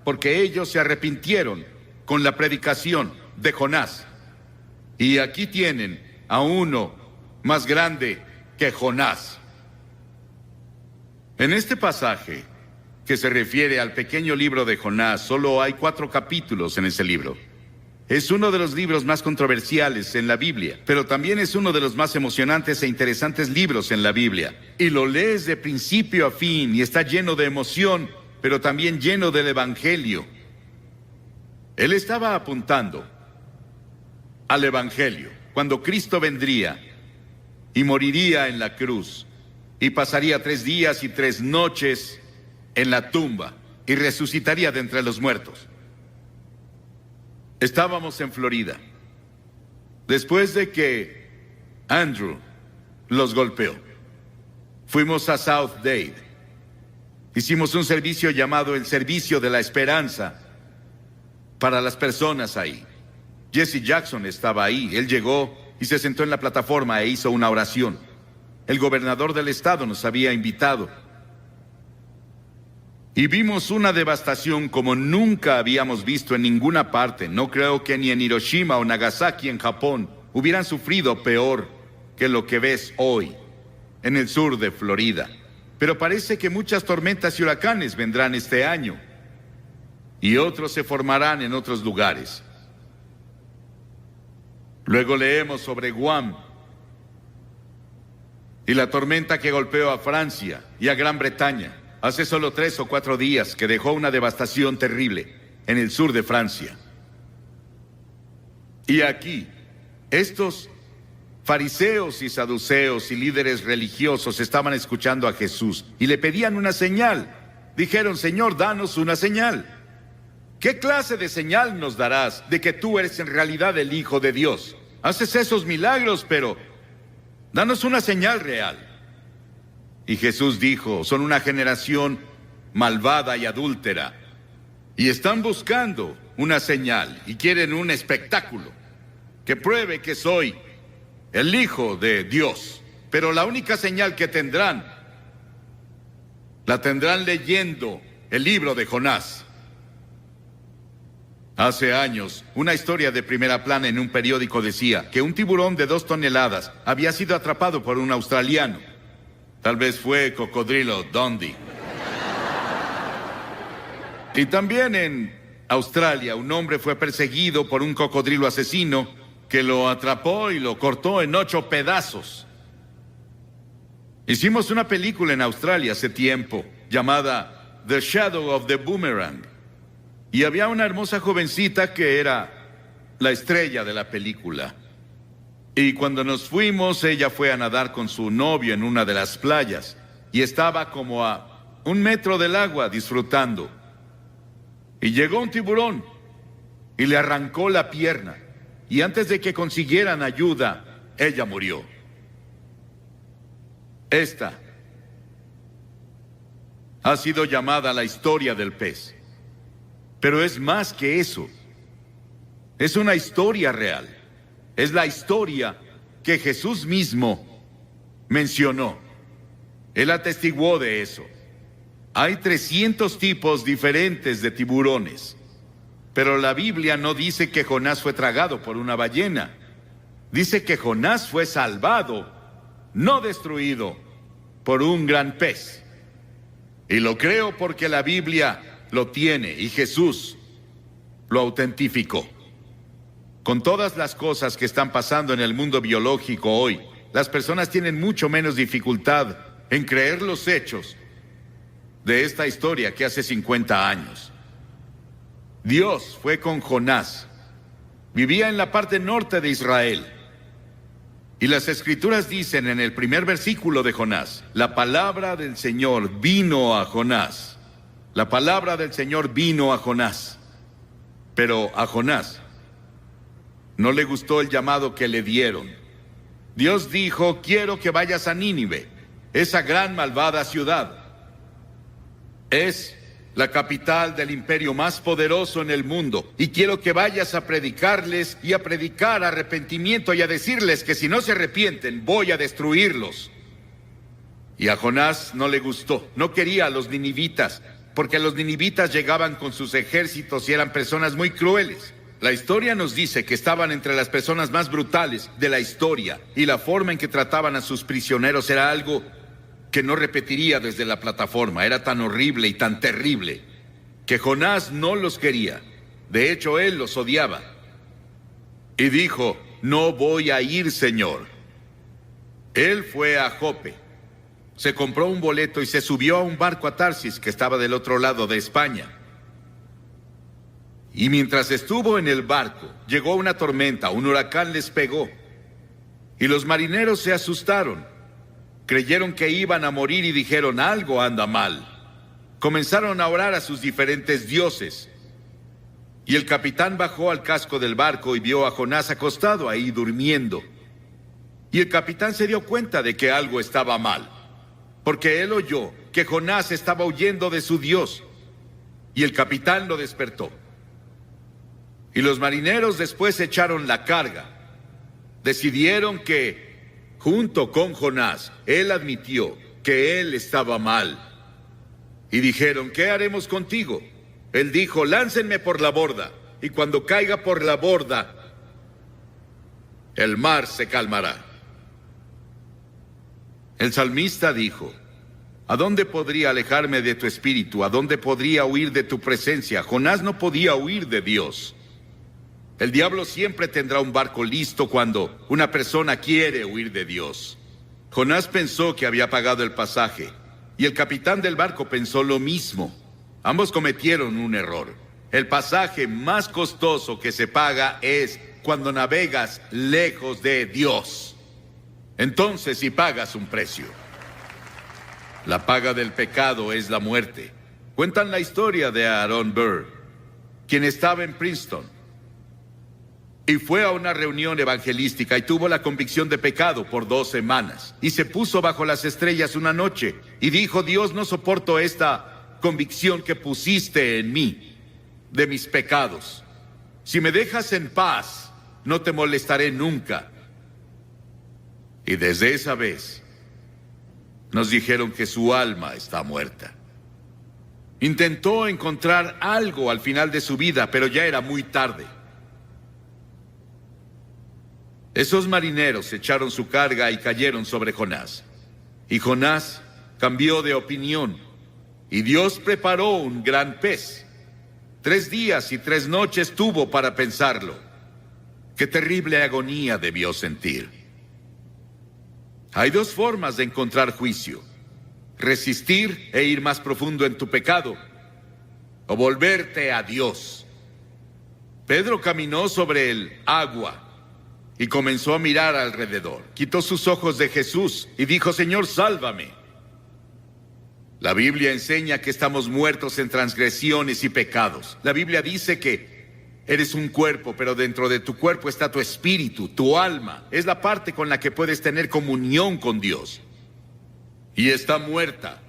porque ellos se arrepintieron con la predicación de Jonás. Y aquí tienen a uno más grande que Jonás. En este pasaje, que se refiere al pequeño libro de Jonás, solo hay 4 capítulos en ese libro. Es uno de los libros más controversiales en la Biblia, pero también es uno de los más emocionantes e interesantes libros en la Biblia. Y lo lees de principio a fin y está lleno de emoción, pero también lleno del Evangelio. Él estaba apuntando al Evangelio, cuando Cristo vendría y moriría en la cruz, y pasaría 3 días y 3 noches en la tumba, y resucitaría de entre los muertos. Estábamos en Florida, después de que Andrew los golpeó. Fuimos a South Dade. Hicimos un servicio llamado el Servicio de la Esperanza, para las personas ahí. Jesse Jackson estaba ahí. Él llegó y se sentó en la plataforma e hizo una oración. El gobernador del estado nos había invitado. Y vimos una devastación como nunca habíamos visto en ninguna parte. No creo que ni en Hiroshima o Nagasaki en Japón hubieran sufrido peor que lo que ves hoy en el sur de Florida. Pero parece que muchas tormentas y huracanes vendrán este año. Y otros se formarán en otros lugares. Luego leemos sobre Guam y la tormenta que golpeó a Francia y a Gran Bretaña hace solo 3 o 4 días, que dejó una devastación terrible en el sur de Francia. Y aquí, estos fariseos y saduceos y líderes religiosos estaban escuchando a Jesús y le pedían una señal. Dijeron: Señor, danos una señal. ¿Qué clase de señal nos darás de que tú eres en realidad el Hijo de Dios? Haces esos milagros, pero danos una señal real. Y Jesús dijo: son una generación malvada y adúltera, y están buscando una señal, y quieren un espectáculo que pruebe que soy el Hijo de Dios. Pero la única señal que tendrán, la tendrán leyendo el libro de Jonás. Hace años, una historia de primera plana en un periódico decía que un tiburón de 2 toneladas había sido atrapado por un australiano. Tal vez fue Cocodrilo Dundee. Y también en Australia, un hombre fue perseguido por un cocodrilo asesino que lo atrapó y lo cortó en 8 pedazos. Hicimos una película en Australia hace tiempo llamada The Shadow of the Boomerang. Y había una hermosa jovencita que era la estrella de la película. Y cuando nos fuimos, ella fue a nadar con su novio en una de las playas. Y estaba como a 1 metro del agua disfrutando. Y llegó un tiburón y le arrancó la pierna. Y antes de que consiguieran ayuda, ella murió. Esta ha sido llamada la historia del pez. Pero es más que eso. Es una historia real. Es la historia que Jesús mismo mencionó. Él atestiguó de eso. Hay 300 tipos diferentes de tiburones. Pero la Biblia no dice que Jonás fue tragado por una ballena. Dice que Jonás fue salvado, no destruido, por un gran pez. Y lo creo porque la Biblia lo tiene y Jesús lo autentificó. Con todas las cosas que están pasando en el mundo biológico hoy, las personas tienen mucho menos dificultad en creer los hechos de esta historia que hace 50 años. Dios fue con Jonás. Vivía en la parte norte de Israel. Y las Escrituras dicen en el primer versículo de Jonás: la palabra del Señor vino a Jonás. La palabra del Señor vino a Jonás. Pero a Jonás no le gustó el llamado que le dieron. Dios dijo: quiero que vayas a Nínive, esa gran malvada ciudad. Es la capital del imperio más poderoso en el mundo, y quiero que vayas a predicarles y a predicar arrepentimiento y a decirles que si no se arrepienten, voy a destruirlos. Y a Jonás no le gustó, no quería a los ninivitas, porque los ninivitas llegaban con sus ejércitos y eran personas muy crueles. La historia nos dice que estaban entre las personas más brutales de la historia, y la forma en que trataban a sus prisioneros era algo que no repetiría desde la plataforma. Era tan horrible y tan terrible que Jonás no los quería. De hecho, él los odiaba. Y dijo: no voy a ir, Señor. Él fue a Jope. Se compró un boleto y se subió a un barco a Tarsis, que estaba del otro lado de España. Y mientras estuvo en el barco, llegó una tormenta, un huracán les pegó. Y los marineros se asustaron. Creyeron que iban a morir y dijeron: algo anda mal. Comenzaron a orar a sus diferentes dioses. Y el capitán bajó al casco del barco y vio a Jonás acostado ahí durmiendo. Y el capitán se dio cuenta de que algo estaba mal, porque él oyó que Jonás estaba huyendo de su Dios. Y el capitán lo despertó. Y los marineros después echaron la carga. Decidieron que, junto con Jonás, él admitió que él estaba mal. Y dijeron, ¿qué haremos contigo? Él dijo, láncenme por la borda, y cuando caiga por la borda, el mar se calmará. El salmista dijo, ¿a dónde podría alejarme de tu espíritu? ¿A dónde podría huir de tu presencia? Jonás no podía huir de Dios. El diablo siempre tendrá un barco listo cuando una persona quiere huir de Dios. Jonás pensó que había pagado el pasaje, y el capitán del barco pensó lo mismo. Ambos cometieron un error. El pasaje más costoso que se paga es cuando navegas lejos de Dios. Entonces sí pagas un precio. La paga del pecado es la muerte. Cuentan la historia de Aaron Burr, quien estaba en Princeton y fue a una reunión evangelística y tuvo la convicción de pecado por 2 semanas. Y se puso bajo las estrellas una noche y dijo, Dios, no soporto esta convicción que pusiste en mí de mis pecados. Si me dejas en paz, no te molestaré nunca. Y desde esa vez nos dijeron que su alma está muerta. Intentó encontrar algo al final de su vida, pero ya era muy tarde. Esos marineros echaron su carga y cayeron sobre Jonás. Y Jonás cambió de opinión, y Dios preparó un gran pez. 3 días y 3 noches tuvo para pensarlo. Qué terrible agonía debió sentir. Hay 2 formas de encontrar juicio: resistir e ir más profundo en tu pecado, o volverte a Dios. Pedro caminó sobre el agua y comenzó a mirar alrededor. Quitó sus ojos de Jesús y dijo, Señor, sálvame. La Biblia enseña que estamos muertos en transgresiones y pecados. La Biblia dice que eres un cuerpo, pero dentro de tu cuerpo está tu espíritu, tu alma. Es la parte con la que puedes tener comunión con Dios. Y está muerta.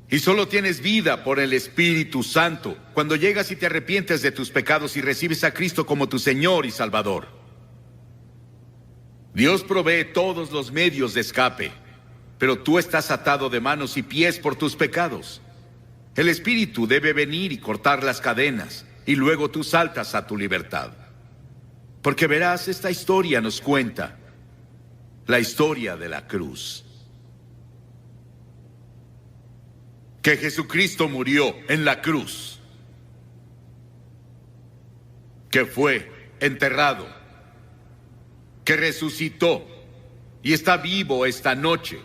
Y solo tienes vida por el Espíritu Santo cuando llegas y te arrepientes de tus pecados y recibes a Cristo como tu Señor y Salvador. Dios provee todos los medios de escape, pero tú estás atado de manos y pies por tus pecados. El Espíritu debe venir y cortar las cadenas, y luego tú saltas a tu libertad. Porque verás, esta historia nos cuenta la historia de la cruz. Que Jesucristo murió en la cruz, que fue enterrado, que resucitó y está vivo esta noche.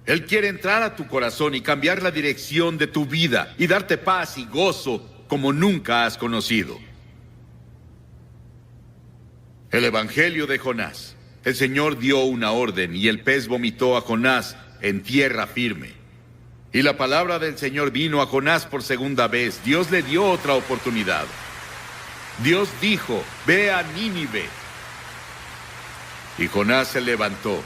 Él quiere entrar a tu corazón y cambiar la dirección de tu vida y darte paz y gozo como nunca has conocido. El Evangelio de Jonás. El Señor dio una orden y el pez vomitó a Jonás en tierra firme. Y la palabra del Señor vino a Jonás por segunda vez. Dios le dio otra oportunidad. Dios dijo, ve a Nínive. Y Jonás se levantó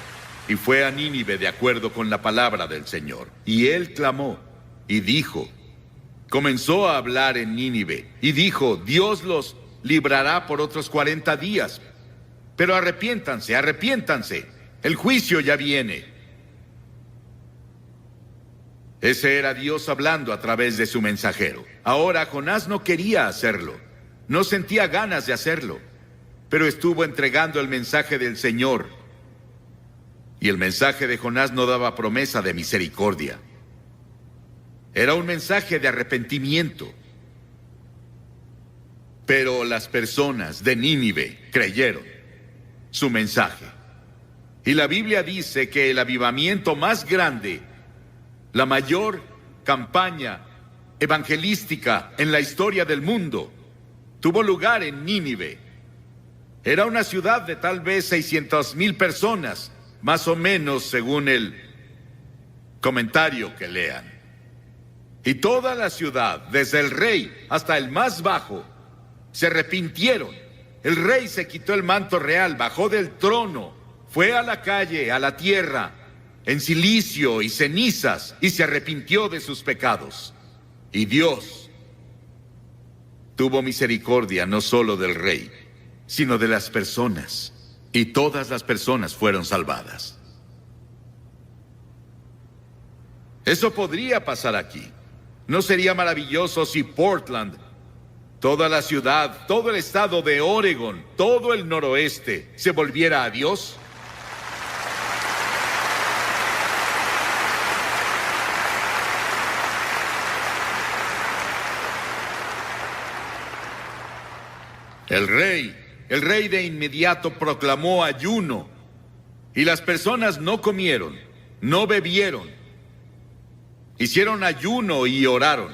y fue a Nínive de acuerdo con la palabra del Señor. Y él clamó y dijo, comenzó a hablar en Nínive y dijo, Dios los librará por otros 40 días. Pero arrepiéntanse, arrepiéntanse. El juicio ya viene. Ese era Dios hablando a través de su mensajero. Ahora Jonás no quería hacerlo. No sentía ganas de hacerlo. Pero estuvo entregando el mensaje del Señor. Y el mensaje de Jonás no daba promesa de misericordia. Era un mensaje de arrepentimiento. Pero las personas de Nínive creyeron su mensaje. Y la Biblia dice que el avivamiento más grande, la mayor campaña evangelística en la historia del mundo, tuvo lugar en Nínive. Era una ciudad de tal vez 600,000 personas, más o menos según el comentario que lean. Y toda la ciudad, desde el rey hasta el más bajo, se arrepintieron. El rey se quitó el manto real, bajó del trono, fue a la calle, a la tierra, en cilicio y cenizas, y se arrepintió de sus pecados. Y Dios tuvo misericordia no solo del rey, sino de las personas, y todas las personas fueron salvadas. Eso podría pasar aquí. ¿No sería maravilloso si Portland, toda la ciudad, todo el estado de Oregon, todo el noroeste, se volviera a Dios? El rey de inmediato proclamó ayuno, y las personas no comieron, no bebieron. Hicieron ayuno y oraron.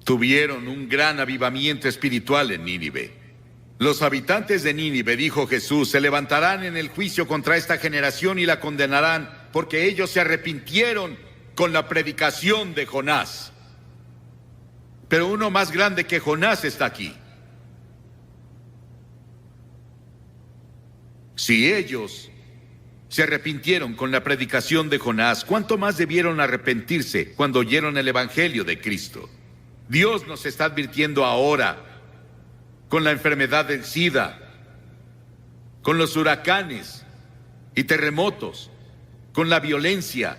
Tuvieron un gran avivamiento espiritual en Nínive. Los habitantes de Nínive, dijo Jesús, se levantarán en el juicio contra esta generación y la condenarán, porque ellos se arrepintieron con la predicación de Jonás. Pero uno más grande que Jonás está aquí. Si ellos se arrepintieron con la predicación de Jonás, ¿cuánto más debieron arrepentirse cuando oyeron el evangelio de Cristo? Dios nos está advirtiendo ahora con la enfermedad del SIDA, con los huracanes y terremotos, con la violencia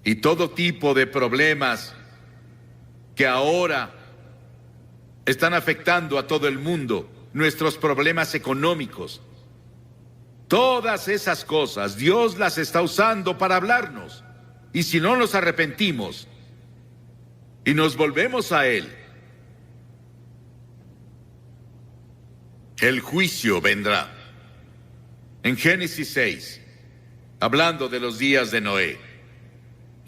y todo tipo de problemas que ahora están afectando a todo el mundo, nuestros problemas económicos. Todas esas cosas Dios las está usando para hablarnos. Y si no nos arrepentimos y nos volvemos a Él, el juicio vendrá. En Génesis 6, hablando de los días de Noé,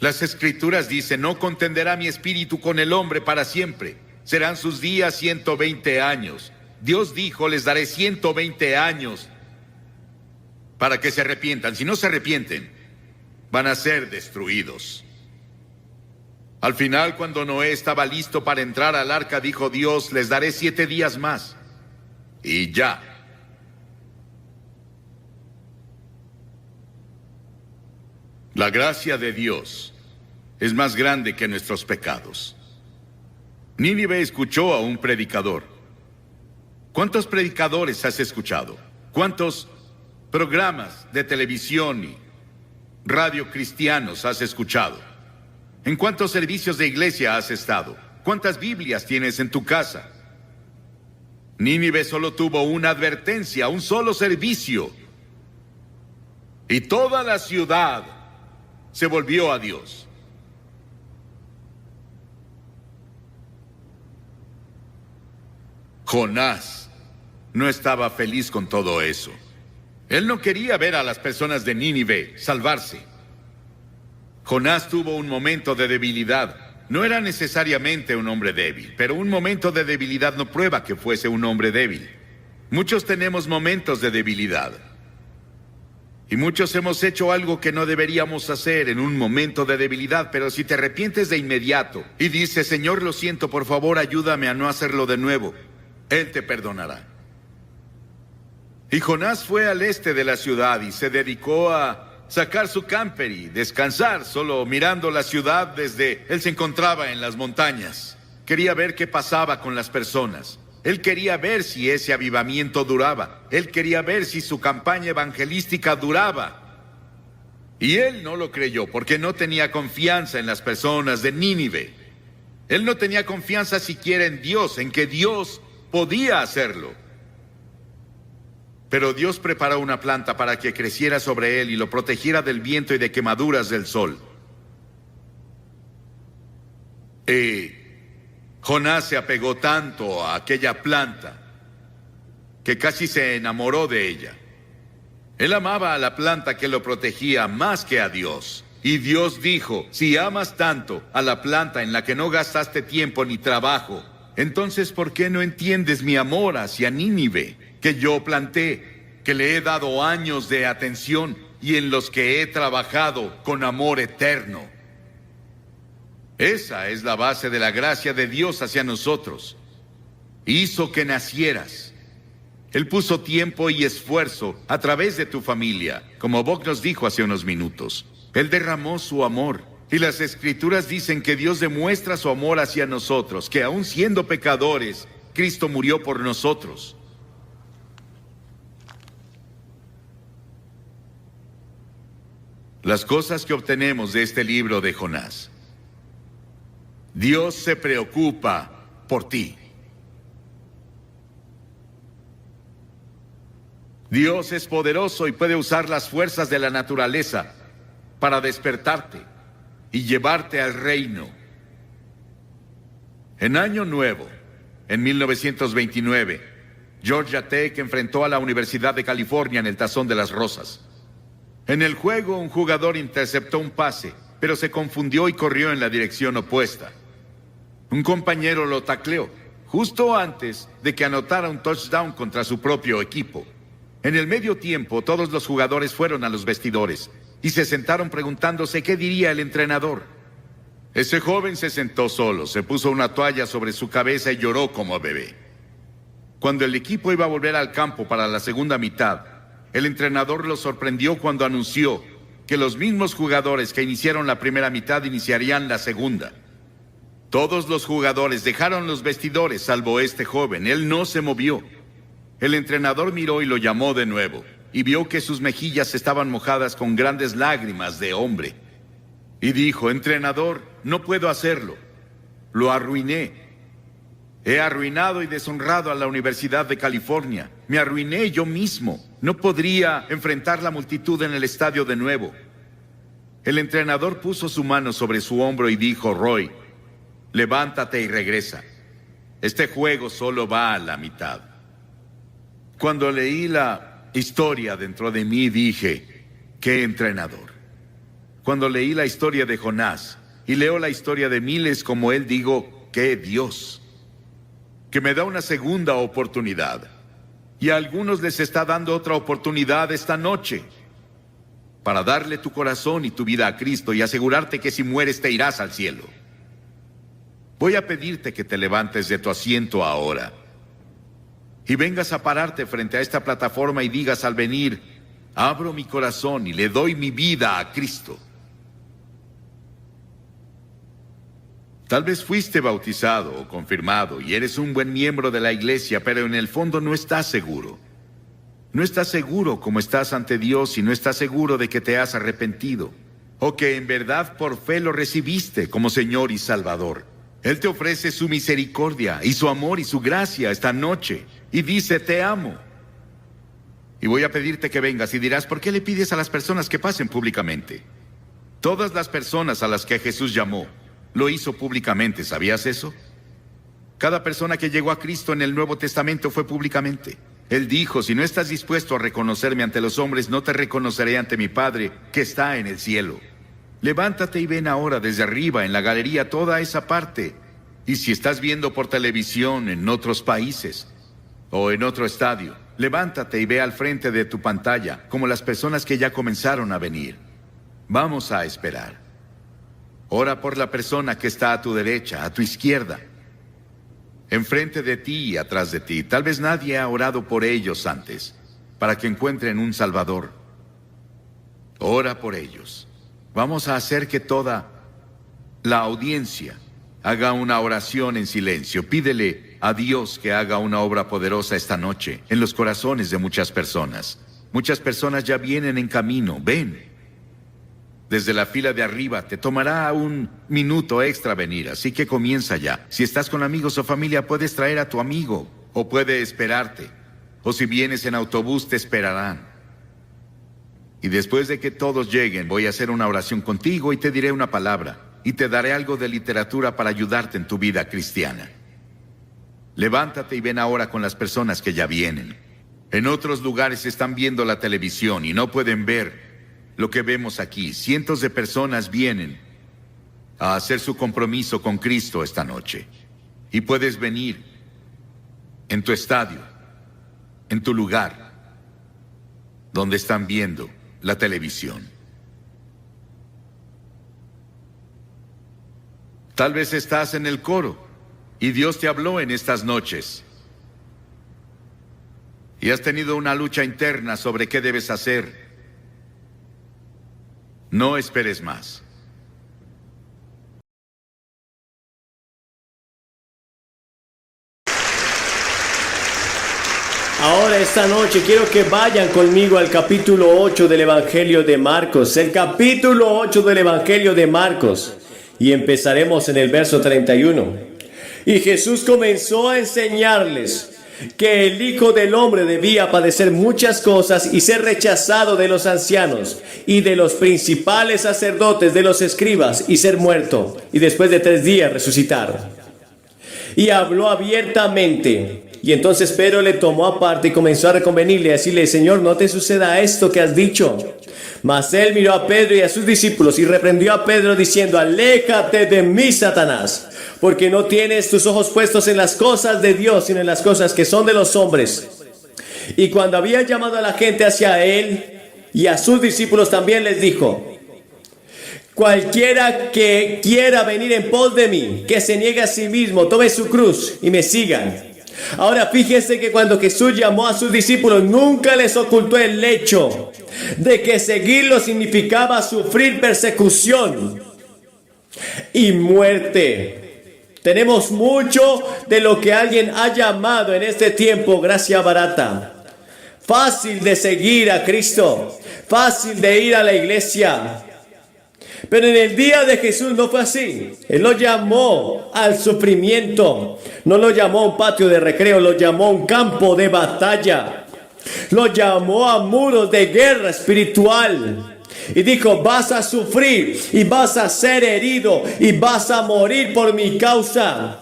las Escrituras dicen: no contenderá mi espíritu con el hombre para siempre. Serán sus días 120 años. Dios dijo: les daré 120 años para que se arrepientan. Si no se arrepienten, van a ser destruidos. Al final, cuando Noé estaba listo para entrar al arca, dijo Dios: les daré 7 días más. Y ya. La gracia de Dios es más grande que nuestros pecados. Nínive escuchó a un predicador. ¿Cuántos predicadores has escuchado? ¿Cuántos programas de televisión y radio cristianos has escuchado? ¿En cuántos servicios de iglesia has estado? ¿Cuántas Biblias tienes en tu casa? Nínive solo tuvo una advertencia, un solo servicio, y toda la ciudad se volvió a Dios. Jonás no estaba feliz con todo eso. Él no quería ver a las personas de Nínive salvarse. Jonás tuvo un momento de debilidad. No era necesariamente un hombre débil, pero un momento de debilidad no prueba que fuese un hombre débil. Muchos tenemos momentos de debilidad. Y muchos hemos hecho algo que no deberíamos hacer en un momento de debilidad, pero si te arrepientes de inmediato y dices: Señor, lo siento, por favor, ayúdame a no hacerlo de nuevo, Él te perdonará. Y Jonás fue al este de la ciudad y se dedicó a sacar su camper y descansar, solo mirando la ciudad desde... Él se encontraba en las montañas. Quería ver qué pasaba con las personas. Él quería ver si ese avivamiento duraba. Él quería ver si su campaña evangelística duraba. Y él no lo creyó porque no tenía confianza en las personas de Nínive. Él no tenía confianza siquiera en Dios, en que Dios podía hacerlo. Pero Dios preparó una planta para que creciera sobre él y lo protegiera del viento y de quemaduras del sol. Y Jonás se apegó tanto a aquella planta que casi se enamoró de ella. Él amaba a la planta que lo protegía más que a Dios. Y Dios dijo: si amas tanto a la planta en la que no gastaste tiempo ni trabajo, entonces ¿por qué no entiendes mi amor hacia Nínive, que yo planté, que le he dado años de atención y en los que he trabajado con amor eterno? Esa es la base de la gracia de Dios hacia nosotros. Hizo que nacieras. Él puso tiempo y esfuerzo a través de tu familia, como Bob nos dijo hace unos minutos. Él derramó su amor. Y las Escrituras dicen que Dios demuestra su amor hacia nosotros, que aun siendo pecadores, Cristo murió por nosotros. Las cosas que obtenemos de este libro de Jonás. Dios se preocupa por ti. Dios es poderoso y puede usar las fuerzas de la naturaleza para despertarte y llevarte al reino. En Año Nuevo, en 1929, Georgia Tech enfrentó a la Universidad de California en el Tazón de las Rosas. En el juego, un jugador interceptó un pase, pero se confundió y corrió en la dirección opuesta. Un compañero lo tacleó, justo antes de que anotara un touchdown contra su propio equipo. En el medio tiempo, todos los jugadores fueron a los vestidores y se sentaron preguntándose qué diría el entrenador. Ese joven se sentó solo, se puso una toalla sobre su cabeza y lloró como bebé. Cuando el equipo iba a volver al campo para la segunda mitad, el entrenador lo sorprendió cuando anunció que los mismos jugadores que iniciaron la primera mitad iniciarían la segunda. Todos los jugadores dejaron los vestidores, salvo este joven. Él no se movió. El entrenador miró y lo llamó de nuevo, y vio que sus mejillas estaban mojadas con grandes lágrimas de hombre. Y dijo: entrenador, no puedo hacerlo. Lo arruiné. He arruinado y deshonrado a la Universidad de California. Me arruiné yo mismo. No podría enfrentar la multitud en el estadio de nuevo. El entrenador puso su mano sobre su hombro y dijo: Roy, levántate y regresa. Este juego solo va a la mitad. Cuando leí la historia dentro de mí, dije: ¡qué entrenador! Cuando leí la historia de Jonás y leo la historia de miles como él, digo: ¡qué Dios! Que me da una segunda oportunidad. Y a algunos les está dando otra oportunidad esta noche para darle tu corazón y tu vida a Cristo y asegurarte que si mueres te irás al cielo. Voy a pedirte que te levantes de tu asiento ahora y vengas a pararte frente a esta plataforma y digas al venir: abro mi corazón y le doy mi vida a Cristo. Tal vez fuiste bautizado o confirmado y eres un buen miembro de la iglesia, pero en el fondo no estás seguro. No estás seguro cómo estás ante Dios y no estás seguro de que te has arrepentido o que en verdad por fe lo recibiste como Señor y Salvador. Él te ofrece su misericordia y su amor y su gracia esta noche y dice: te amo. Y voy a pedirte que vengas y dirás: ¿por qué le pides a las personas que pasen públicamente? Todas las personas a las que Jesús llamó lo hizo públicamente, ¿sabías eso? Cada persona que llegó a Cristo en el Nuevo Testamento fue públicamente. Él dijo: si no estás dispuesto a reconocerme ante los hombres, no te reconoceré ante mi Padre que está en el cielo. Levántate y ven ahora desde arriba en la galería toda esa parte. Y si estás viendo por televisión en otros países o en otro estadio, levántate y ve al frente de tu pantalla como las personas que ya comenzaron a venir. Vamos a esperar. Ora por la persona que está a tu derecha, a tu izquierda, enfrente de ti y atrás de ti. Tal vez nadie ha orado por ellos antes, para que encuentren un Salvador. Ora por ellos. Vamos a hacer que toda la audiencia haga una oración en silencio. Pídele a Dios que haga una obra poderosa esta noche en los corazones de muchas personas. Muchas personas ya vienen en camino. Ven. Desde la fila de arriba te tomará un minuto extra venir, así que comienza ya. Si estás con amigos o familia, puedes traer a tu amigo o puede esperarte. O si vienes en autobús, te esperarán. Y después de que todos lleguen, voy a hacer una oración contigo y te diré una palabra y te daré algo de literatura para ayudarte en tu vida cristiana. Levántate y ven ahora con las personas que ya vienen. En otros lugares están viendo la televisión y no pueden ver lo que vemos aquí. Cientos de personas vienen a hacer su compromiso con Cristo esta noche. Y puedes venir en tu estadio, en tu lugar, donde están viendo la televisión. Tal vez estás en el coro y Dios te habló en estas noches. y has tenido una lucha interna sobre qué debes hacer, no esperes más. Ahora esta noche quiero que vayan conmigo al capítulo 8 del Evangelio de Marcos. El capítulo 8 del Evangelio de Marcos. Y empezaremos en el verso 31. Y Jesús comenzó a enseñarles que el Hijo del Hombre debía padecer muchas cosas y ser rechazado de los ancianos y de los principales sacerdotes, de los escribas, y ser muerto, y después de 3 días resucitar. Y habló abiertamente. Y entonces Pedro le tomó aparte y comenzó a reconvenirle, a decirle: Señor, no te suceda esto que has dicho. Mas él miró a Pedro y a sus discípulos y reprendió a Pedro diciendo: aléjate de mí, Satanás, porque no tienes tus ojos puestos en las cosas de Dios, sino en las cosas que son de los hombres. Y cuando había llamado a la gente hacia él y a sus discípulos también les dijo: cualquiera que quiera venir en pos de mí, que se niegue a sí mismo, tome su cruz y me sigan. Ahora fíjense que cuando Jesús llamó a sus discípulos, nunca les ocultó el hecho de que seguirlo significaba sufrir persecución y muerte. Tenemos mucho de lo que alguien ha llamado en este tiempo gracia barata. Fácil de seguir a Cristo, fácil de ir a la iglesia. Pero en el día de Jesús no fue así. Él lo llamó al sufrimiento. No lo llamó a un patio de recreo, lo llamó a un campo de batalla. Lo llamó a muros de guerra espiritual. Y dijo: vas a sufrir y vas a ser herido y vas a morir por mi causa.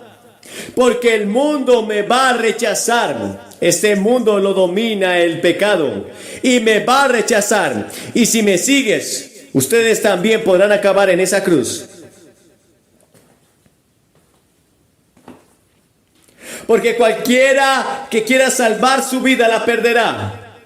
Porque el mundo me va a rechazar. Este mundo lo domina el pecado y me va a rechazar. Y si me sigues, ustedes también podrán acabar en esa cruz. Porque cualquiera que quiera salvar su vida la perderá.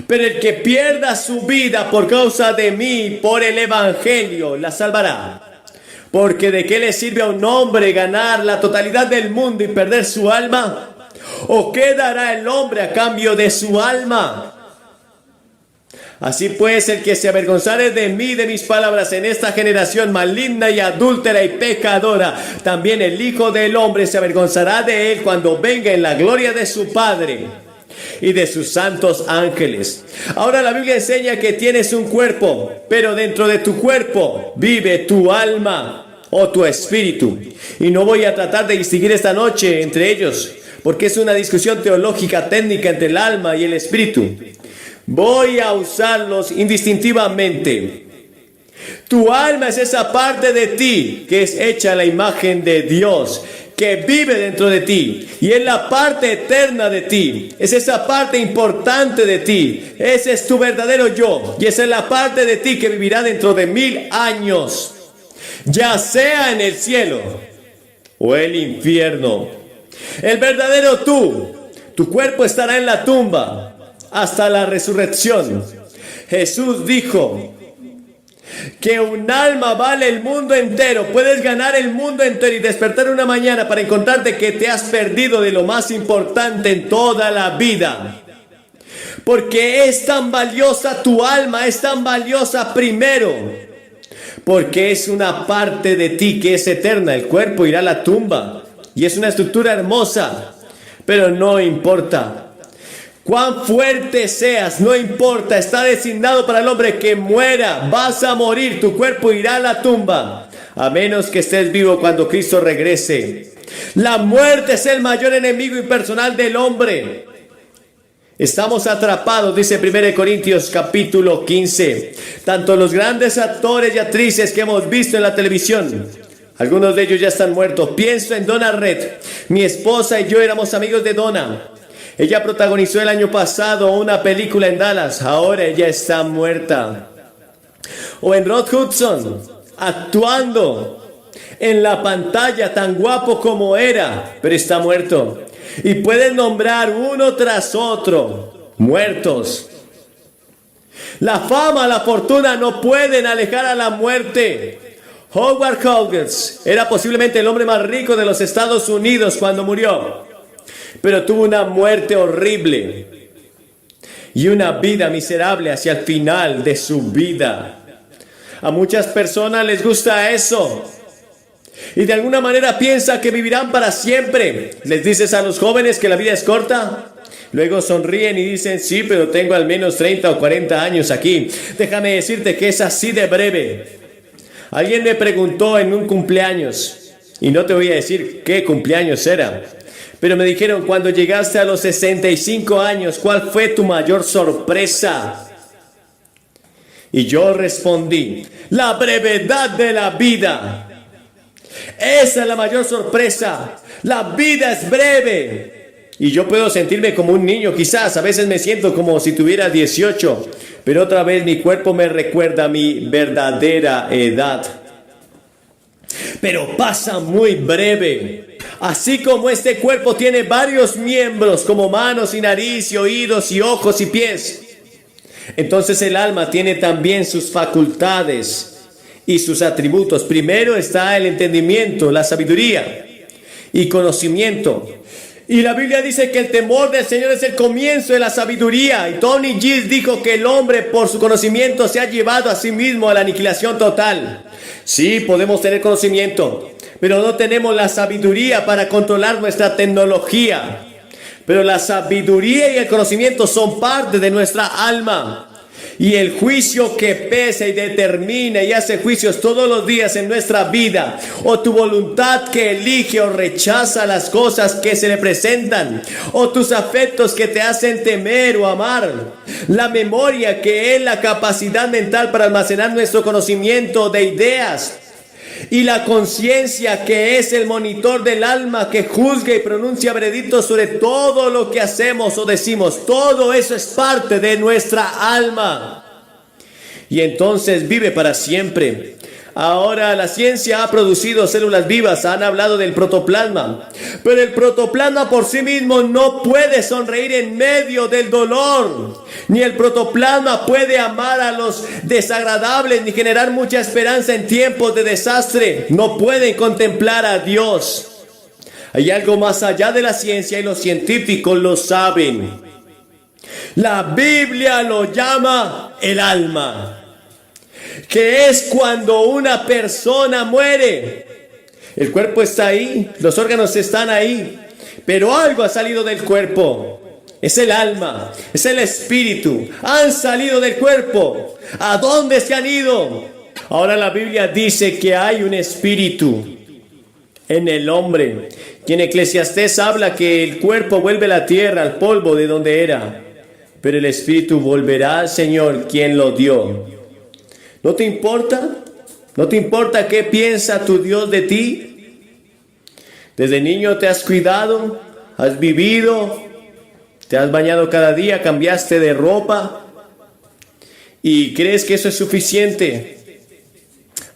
Pero el que pierda su vida por causa de mí, por el Evangelio, la salvará. Porque ¿de qué le sirve a un hombre ganar la totalidad del mundo y perder su alma? ¿O qué dará el hombre a cambio de su alma? Así pues, el que se avergonzare de mí, de mis palabras, en esta generación maligna y adúltera y pecadora, también el Hijo del Hombre se avergonzará de él cuando venga en la gloria de su Padre y de sus santos ángeles. Ahora la Biblia enseña que tienes un cuerpo, pero dentro de tu cuerpo vive tu alma o tu espíritu. Y no voy a tratar de distinguir esta noche entre ellos, porque es una discusión teológica técnica entre el alma y el espíritu. Voy a usarlos indistintivamente. Tu alma es esa parte de ti que es hecha a la imagen de Dios, que vive dentro de ti, y es la parte eterna de ti. Es esa parte importante de ti. Ese es tu verdadero yo, y esa es la parte de ti que vivirá dentro de 1000 años, ya sea en el cielo o el infierno. El verdadero tú, tu cuerpo estará en la tumba hasta la resurrección. Jesús dijo que un alma vale el mundo entero. Puedes ganar el mundo entero y despertar una mañana para encontrarte que te has perdido de lo más importante en toda la vida. Porque es tan valiosa tu alma, es tan valiosa primero, porque es una parte de ti que es eterna. El cuerpo irá a la tumba y es una estructura hermosa, pero no importa. Cuán fuerte seas, no importa, está designado para el hombre que muera. Vas a morir, tu cuerpo irá a la tumba, a menos que estés vivo cuando Cristo regrese. La muerte es el mayor enemigo impersonal del hombre. Estamos atrapados, dice 1 Corintios capítulo 15. Tanto los grandes actores y actrices que hemos visto en la televisión, algunos de ellos ya están muertos. Pienso en Donna Reed. Mi esposa y yo éramos amigos de Donna. Ella protagonizó el año pasado una película en Dallas. Ahora ella está muerta. O en Rod Hudson, actuando en la pantalla, tan guapo como era, pero está muerto. Y pueden nombrar uno tras otro, muertos. La fama, la fortuna no pueden alejar a la muerte. Howard Hughes era posiblemente el hombre más rico de los Estados Unidos cuando murió, pero tuvo una muerte horrible. y una vida miserable hacia el final de su vida. A muchas personas les gusta eso y de alguna manera piensan que vivirán para siempre. Les dices a los jóvenes que la vida es corta, luego sonríen y dicen, sí, pero tengo al menos 30 o 40 años aquí. Déjame decirte que es así de breve. Alguien me preguntó en un cumpleaños, y no te voy a decir qué cumpleaños era, pero me dijeron, cuando llegaste a los 65 años, ¿cuál fue tu mayor sorpresa? Y yo respondí, la brevedad de la vida. Esa es la mayor sorpresa. La vida es breve. Y yo puedo sentirme como un niño, quizás. A veces me siento como si tuviera 18. Pero otra vez mi cuerpo me recuerda mi verdadera edad. Pero pasa muy breve. Así como este cuerpo tiene varios miembros, como manos y nariz y oídos y ojos y pies, entonces el alma tiene también sus facultades y sus atributos. Primero está el entendimiento, la sabiduría y conocimiento. Y la Biblia dice que el temor del Señor es el comienzo de la sabiduría. Y Tony Gill dijo que el hombre por su conocimiento se ha llevado a sí mismo a la aniquilación total. Sí, podemos tener conocimiento, pero no tenemos la sabiduría para controlar nuestra tecnología. Pero la sabiduría y el conocimiento son parte de nuestra alma. Y el juicio que pesa y determina y hace juicios todos los días en nuestra vida, o tu voluntad que elige o rechaza las cosas que se le presentan, o tus afectos que te hacen temer o amar, la memoria que es la capacidad mental para almacenar nuestro conocimiento de ideas, y la conciencia que es el monitor del alma que juzga y pronuncia veredictos sobre todo lo que hacemos o decimos. Todo eso es parte de nuestra alma. Y entonces vive para siempre. Ahora la ciencia ha producido células vivas, han hablado del protoplasma, pero el protoplasma por sí mismo no puede sonreír en medio del dolor, ni el protoplasma puede amar a los desagradables, ni generar mucha esperanza en tiempos de desastre. No pueden contemplar a Dios. Hay algo más allá de la ciencia y los científicos lo saben. La Biblia lo llama el alma, que es cuando una persona muere. El cuerpo está ahí, los órganos están ahí, pero algo ha salido del cuerpo. Es el alma, es el espíritu. Han salido del cuerpo. ¿A dónde se han ido? Ahora la Biblia dice que hay un espíritu en el hombre. Y en Eclesiastés habla que el cuerpo vuelve a la tierra, al polvo de donde era, pero el espíritu volverá al Señor, quien lo dio. ¿No te importa? ¿No te importa qué piensa tu Dios de ti? Desde niño te has cuidado, has vivido, te has bañado cada día, cambiaste de ropa y crees que eso es suficiente.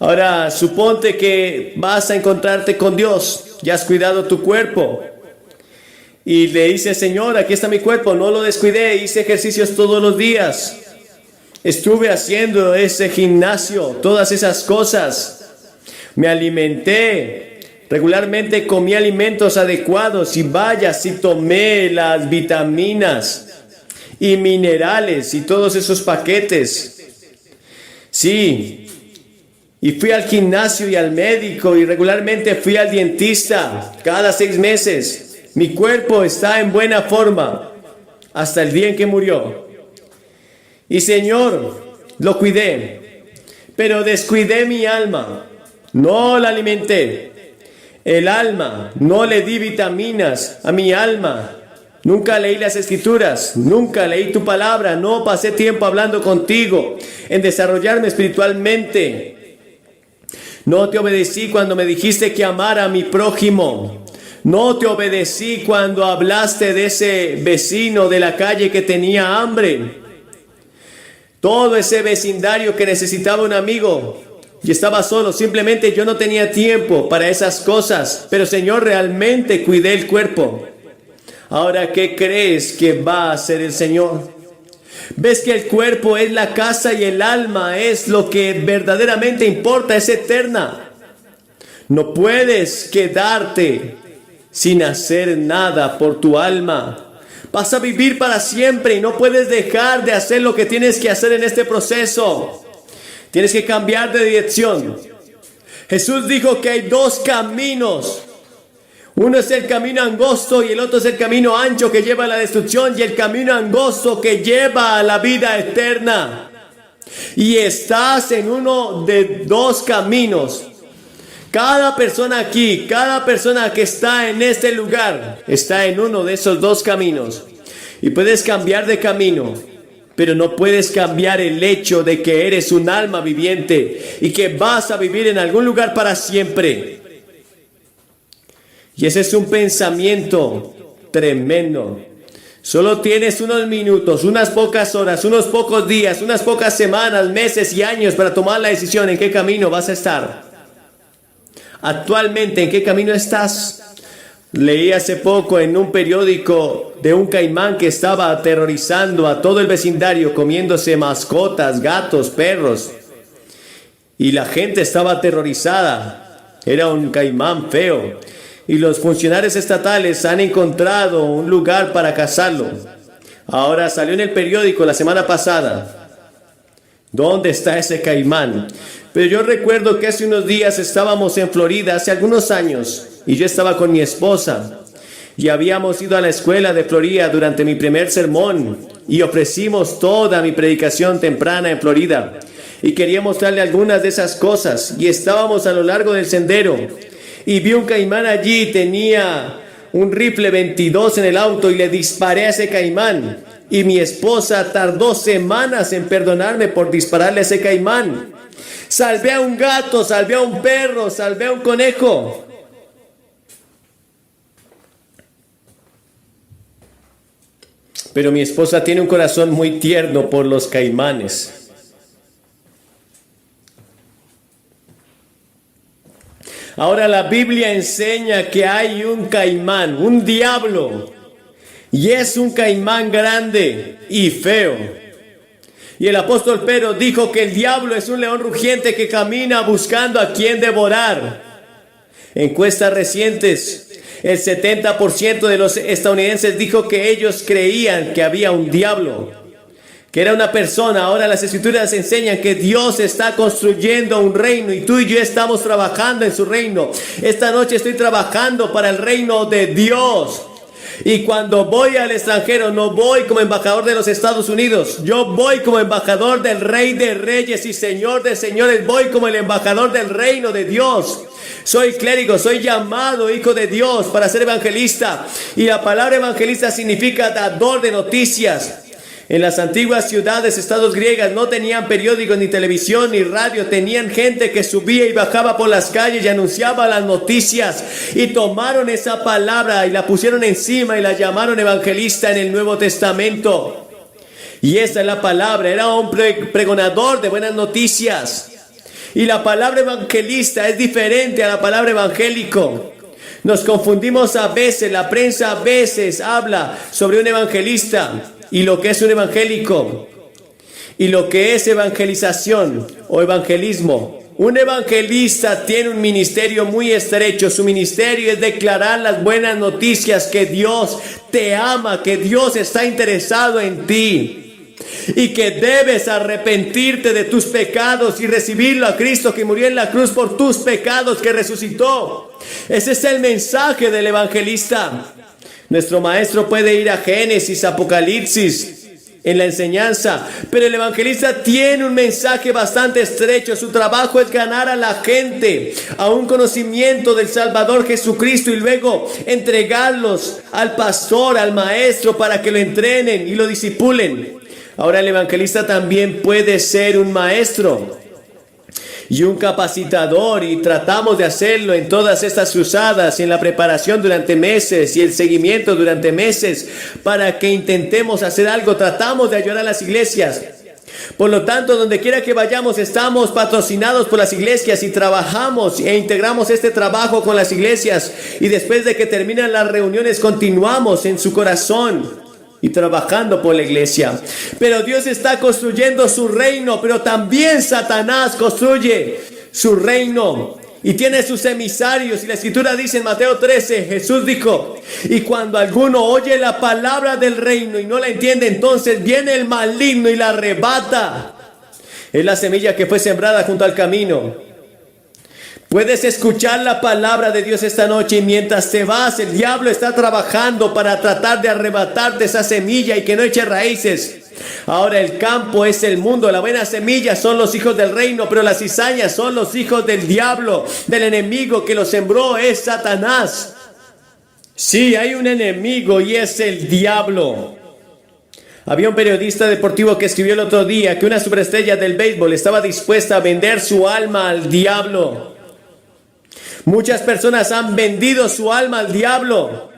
Ahora suponte que vas a encontrarte con Dios, ya has cuidado tu cuerpo y le dices, Señor, aquí está mi cuerpo, no lo descuidé, hice ejercicios todos los días. Estuve haciendo ese gimnasio, todas esas cosas. Me alimenté, regularmente comí alimentos adecuados y vaya, si tomé las vitaminas y minerales y todos esos paquetes. Sí, y fui al gimnasio y al médico y regularmente fui al dentista cada 6 meses. Mi cuerpo está en buena forma hasta el día en que murió. Y Señor, lo cuidé, pero descuidé mi alma, no la alimenté. El alma, no le di vitaminas a mi alma. Nunca leí las escrituras, nunca leí tu palabra, no pasé tiempo hablando contigo, en desarrollarme espiritualmente. No te obedecí cuando me dijiste que amara a mi prójimo. No te obedecí cuando hablaste de ese vecino de la calle que tenía hambre. Todo ese vecindario que necesitaba un amigo y estaba solo, simplemente yo no tenía tiempo para esas cosas. Pero Señor, realmente cuidé el cuerpo. Ahora, ¿qué crees que va a hacer el Señor? ¿Ves que el cuerpo es la casa y el alma es lo que verdaderamente importa, es eterna? No puedes quedarte sin hacer nada por tu alma. Vas a vivir para siempre y no puedes dejar de hacer lo que tienes que hacer en este proceso. Tienes que cambiar de dirección. Jesús dijo que hay dos caminos. Uno es el camino angosto y el otro es el camino ancho que lleva a la destrucción y el camino angosto que lleva a la vida eterna. Y estás en uno de dos caminos. Cada persona aquí, cada persona que está en este lugar, está en uno de esos dos caminos. Y puedes cambiar de camino, pero no puedes cambiar el hecho de que eres un alma viviente y que vas a vivir en algún lugar para siempre. Y ese es un pensamiento tremendo. Solo tienes unos minutos, unas pocas horas, unos pocos días, unas pocas semanas, meses y años para tomar la decisión en qué camino vas a estar. Actualmente, ¿en qué camino estás? Leí hace poco en un periódico de un caimán que estaba aterrorizando a todo el vecindario, comiéndose mascotas, gatos, perros. Y la gente estaba aterrorizada. Era un caimán feo. Y los funcionarios estatales han encontrado un lugar para cazarlo. Ahora salió en el periódico la semana pasada. ¿Dónde está ese caimán? Pero yo recuerdo que hace unos días estábamos en Florida, hace algunos años, y yo estaba con mi esposa. Y habíamos ido a la escuela de Florida durante mi primer sermón. Y ofrecimos toda mi predicación temprana en Florida. Y quería mostrarle algunas de esas cosas. Y estábamos a lo largo del sendero. Y vi un caimán allí, tenía un rifle 22 en el auto y le disparé a ese caimán. Y mi esposa tardó semanas en perdonarme por dispararle a ese caimán. Salvé a un gato, salvé a un perro, salvé a un conejo. Pero mi esposa tiene un corazón muy tierno por los caimanes. Ahora la Biblia enseña que hay un caimán, un diablo, y es un caimán grande y feo. Y el apóstol Pedro dijo que el diablo es un león rugiente que camina buscando a quien devorar. Encuestas recientes, el 70% de los estadounidenses dijo que ellos creían que había un diablo, que era una persona. Ahora las escrituras enseñan que Dios está construyendo un reino y tú y yo estamos trabajando en su reino. Esta noche estoy trabajando para el reino de Dios. Y cuando voy al extranjero, no voy como embajador de los Estados Unidos. Yo voy como embajador del Rey de Reyes y Señor de Señores. Voy como el embajador del reino de Dios. Soy clérigo, soy llamado hijo de Dios para ser evangelista. Y la palabra evangelista significa dador de noticias. En las antiguas ciudades, estados griegas, no tenían periódicos, ni televisión, ni radio. Tenían gente que subía y bajaba por las calles y anunciaba las noticias. Y tomaron esa palabra y la pusieron encima y la llamaron evangelista en el Nuevo Testamento. Y esa es la palabra. Era un pregonador de buenas noticias. Y la palabra evangelista es diferente a la palabra evangélico. Nos confundimos a veces. La prensa a veces habla sobre un evangelista y lo que es un evangélico, y lo que es evangelización o evangelismo. Un evangelista tiene un ministerio muy estrecho. Su ministerio es declarar las buenas noticias, que Dios te ama, que Dios está interesado en ti, y que debes arrepentirte de tus pecados y recibirlo a Cristo, que murió en la cruz por tus pecados, que resucitó. Ese es el mensaje del evangelista. Nuestro maestro puede ir a Génesis, Apocalipsis en la enseñanza, pero el evangelista tiene un mensaje bastante estrecho. Su trabajo es ganar a la gente a un conocimiento del Salvador Jesucristo y luego entregarlos al pastor, al maestro, para que lo entrenen y lo discipulen. Ahora el evangelista también puede ser un maestro y un capacitador, y tratamos de hacerlo en todas estas cruzadas y en la preparación durante meses y el seguimiento durante meses para que intentemos hacer algo. Tratamos de ayudar a las iglesias. Por lo tanto, donde quiera que vayamos, estamos patrocinados por las iglesias y trabajamos e integramos este trabajo con las iglesias, y después de que terminan las reuniones continuamos en su corazón y trabajando por la iglesia. Pero Dios está construyendo su reino, pero también Satanás construye su reino. y tiene sus emisarios. Y la escritura dice en Mateo 13, Jesús dijo: y cuando alguno oye la palabra del reino y no la entiende, entonces viene el maligno y la arrebata. Es la semilla que fue sembrada junto al camino. Puedes escuchar la palabra de Dios esta noche, y mientras te vas, el diablo está trabajando para tratar de arrebatarte esa semilla y que no eche raíces. Ahora el campo es el mundo, la buena semilla son los hijos del reino, pero las cizañas son los hijos del diablo, del enemigo que lo sembró, es Satanás. Sí, hay un enemigo y es el diablo. Había un periodista deportivo que escribió el otro día que una superestrella del béisbol estaba dispuesta a vender su alma al diablo. Muchas personas han vendido su alma al diablo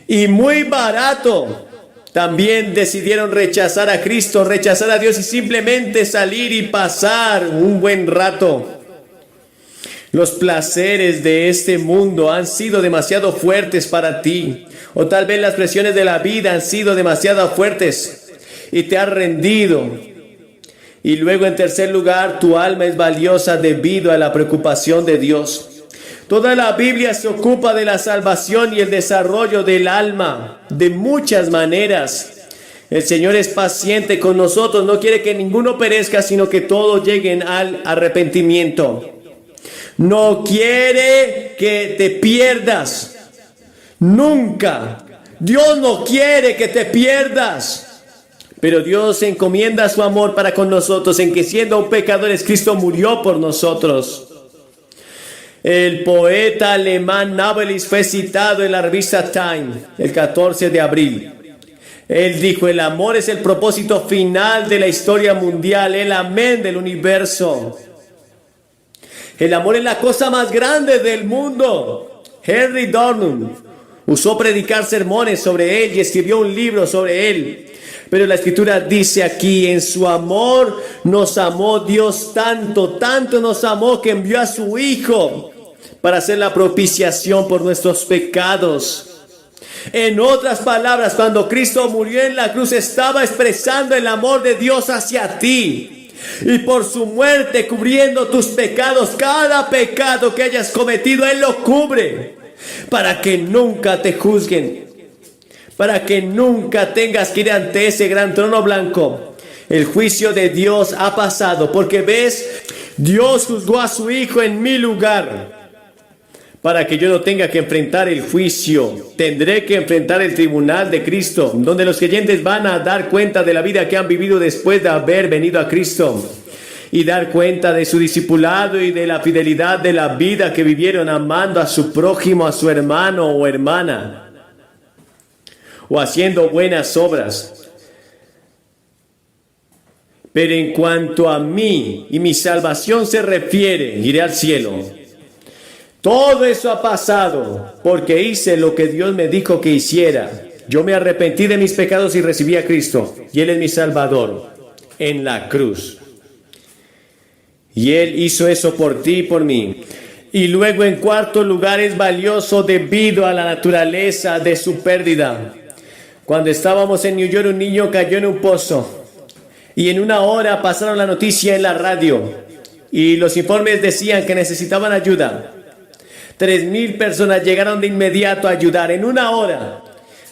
y muy barato. También decidieron rechazar a Cristo, rechazar a Dios y simplemente salir y pasar un buen rato. Los placeres de este mundo han sido demasiado fuertes para ti, o tal vez las presiones de la vida han sido demasiado fuertes y te has rendido. Y luego, en tercer lugar, tu alma es valiosa debido a la preocupación de Dios. Toda la Biblia se ocupa de la salvación y el desarrollo del alma de muchas maneras. El Señor es paciente con nosotros, no quiere que ninguno perezca, sino que todos lleguen al arrepentimiento. No quiere que te pierdas, nunca. Dios no quiere que te pierdas. Pero Dios encomienda su amor para con nosotros, en que siendo aún pecadores, Cristo murió por nosotros. El poeta alemán Novelis fue citado en la revista Time el 14 de abril. Él dijo: el amor es el propósito final de la historia mundial, el amén del universo. El amor es la cosa más grande del mundo. Henry Dornum usó predicar sermones sobre él y escribió un libro sobre él. Pero la escritura dice aquí: en su amor nos amó Dios tanto, tanto nos amó que envió a su Hijo para hacer la propiciación por nuestros pecados. En otras palabras, cuando Cristo murió en la cruz, estaba expresando el amor de Dios hacia ti. Y por su muerte, cubriendo tus pecados, cada pecado que hayas cometido, Él lo cubre, para que nunca te juzguen, para que nunca tengas que ir ante ese gran trono blanco. El juicio de Dios ha pasado, porque ves, Dios juzgó a su Hijo en mi lugar, para que yo no tenga que enfrentar el juicio. Tendré que enfrentar el tribunal de Cristo, donde los creyentes van a dar cuenta de la vida que han vivido después de haber venido a Cristo, y dar cuenta de su discipulado y de la fidelidad de la vida que vivieron amando a su prójimo, a su hermano o hermana, o haciendo buenas obras. Pero en cuanto a mí y mi salvación se refiere, iré al cielo. Todo eso ha pasado porque hice lo que Dios me dijo que hiciera. Yo me arrepentí de mis pecados y recibí a Cristo, y Él es mi Salvador en la cruz. Y Él hizo eso por ti y por mí. Y luego, en cuarto lugar, es valioso debido a la naturaleza de su pérdida. Cuando estábamos en New York, un niño cayó en un pozo, y en una hora pasaron la noticia en la radio, y los informes decían que necesitaban ayuda. 3,000 personas llegaron de inmediato a ayudar en una hora.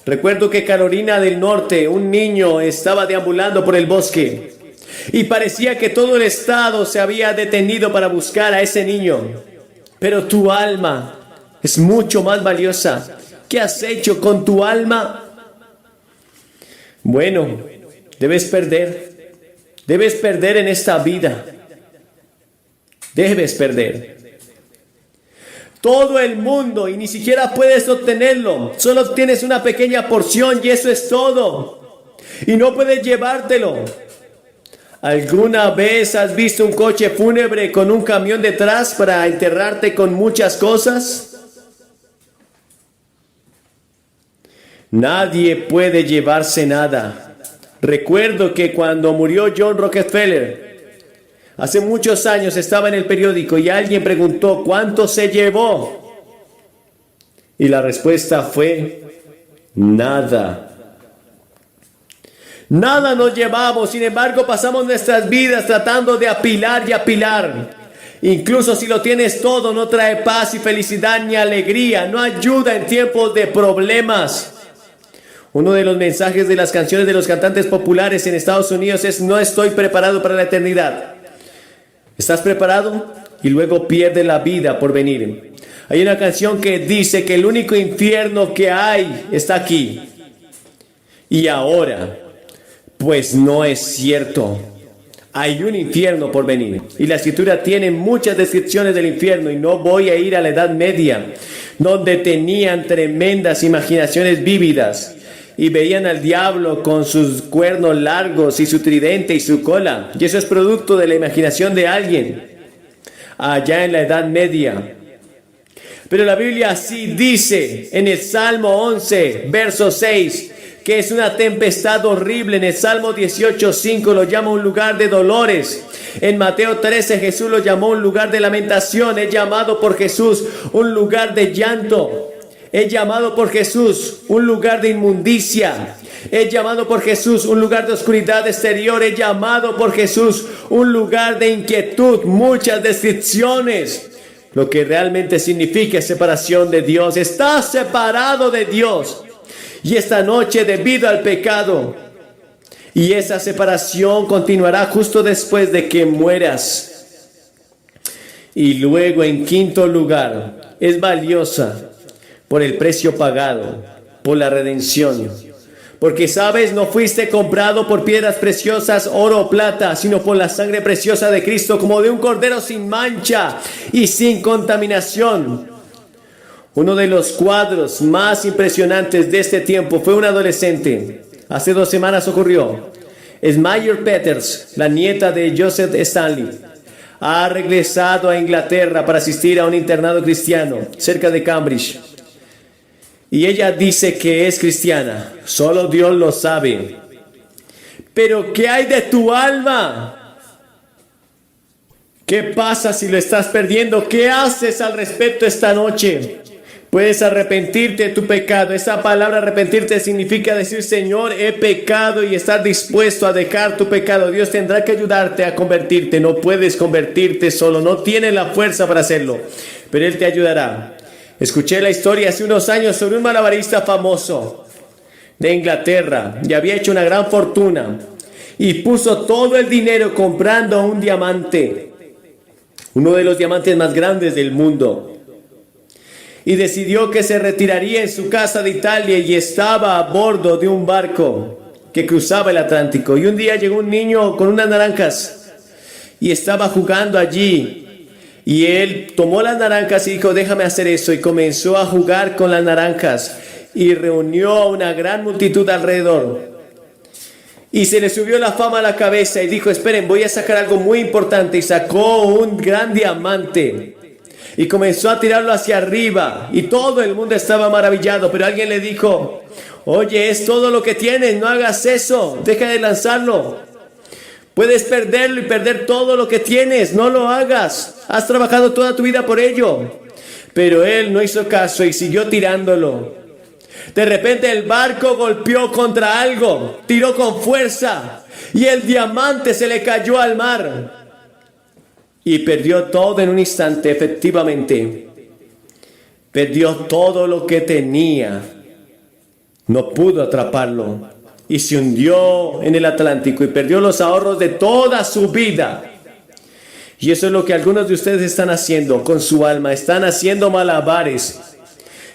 Recuerdo que Carolina del Norte, un niño estaba deambulando por el bosque y parecía que todo el estado se había detenido para buscar a ese niño. Pero tu alma es mucho más valiosa. ¿Qué has hecho con tu alma? Bueno, debes perder en esta vida. Debes perder. Todo el mundo, y ni siquiera puedes obtenerlo. Solo tienes una pequeña porción y eso es todo. Y no puedes llevártelo. ¿Alguna vez has visto un coche fúnebre con un camión detrás para enterrarte con muchas cosas? Nadie puede llevarse nada. Recuerdo que cuando murió John Rockefeller, hace muchos años, estaba en el periódico y alguien preguntó ¿cuánto se llevó? Y la respuesta fue: nada. Nada nos llevamos, sin embargo pasamos nuestras vidas tratando de apilar y apilar. Incluso si lo tienes todo, no trae paz y felicidad ni alegría, no ayuda en tiempos de problemas. Uno de los mensajes de las canciones de los cantantes populares en Estados Unidos es: no estoy preparado para la eternidad. ¿Estás preparado? Y luego pierde la vida por venir. Hay una canción que dice que el único infierno que hay está aquí y ahora. Pues no es cierto. Hay un infierno por venir. Y la Escritura tiene muchas descripciones del infierno. Y no voy a ir a la Edad Media, donde tenían tremendas imaginaciones vívidas y veían al diablo con sus cuernos largos y su tridente y su cola. Y eso es producto de la imaginación de alguien allá en la Edad Media. Pero la Biblia sí dice en el Salmo 11, verso 6, que es una tempestad horrible. En el Salmo 18:5 lo llama un lugar de dolores. En Mateo 13 Jesús lo llamó un lugar de lamentación. Es llamado por Jesús un lugar de llanto. Es llamado por Jesús un lugar de inmundicia. Es llamado por Jesús un lugar de oscuridad exterior. Es llamado por Jesús un lugar de inquietud. Muchas descripciones. Lo que realmente significa separación de Dios. Estás separado de Dios. Y esta noche, debido al pecado, y esa separación continuará justo después de que mueras. Y luego, en quinto lugar, es valiosa por el precio pagado, por la redención. Porque, ¿sabes? No fuiste comprado por piedras preciosas, oro o plata, sino por la sangre preciosa de Cristo, como de un cordero sin mancha y sin contaminación. Uno de los cuadros más impresionantes de este tiempo fue un adolescente. Hace 2 semanas ocurrió. Smayer Peters, la nieta de Joseph Stanley, ha regresado a Inglaterra para asistir a un internado cristiano cerca de Cambridge. Y ella dice que es cristiana. Solo Dios lo sabe. Pero ¿qué hay de tu alma? ¿Qué pasa si lo estás perdiendo? ¿Qué haces al respecto esta noche? Puedes arrepentirte de tu pecado. Esa palabra arrepentirte significa decir: Señor, he pecado, y estar dispuesto a dejar tu pecado. Dios tendrá que ayudarte a convertirte. No puedes convertirte solo, no tienes la fuerza para hacerlo, pero Él te ayudará. Escuché la historia hace unos años sobre un malabarista famoso de Inglaterra, y había hecho una gran fortuna y puso todo el dinero comprando un diamante, uno de los diamantes más grandes del mundo. Y decidió que se retiraría en su casa de Italia, y estaba a bordo de un barco que cruzaba el Atlántico. Y un día llegó un niño con unas naranjas y estaba jugando allí. Y él tomó las naranjas y dijo: déjame hacer eso. Y comenzó a jugar con las naranjas y reunió a una gran multitud alrededor. Y se le subió la fama a la cabeza y dijo: esperen, voy a sacar algo muy importante. Y sacó un gran diamante y comenzó a tirarlo hacia arriba, y todo el mundo estaba maravillado. Pero alguien le dijo: oye, es todo lo que tienes, no hagas eso, deja de lanzarlo, puedes perderlo y perder todo lo que tienes, no lo hagas, has trabajado toda tu vida por ello. Pero él no hizo caso y siguió tirándolo. De repente el barco golpeó contra algo, tiró con fuerza, y el diamante se le cayó al mar. Y perdió todo en un instante. Efectivamente, perdió todo lo que tenía. No pudo atraparlo. Y se hundió en el Atlántico y perdió los ahorros de toda su vida. Y eso es lo que algunos de ustedes están haciendo con su alma. Están haciendo malabares,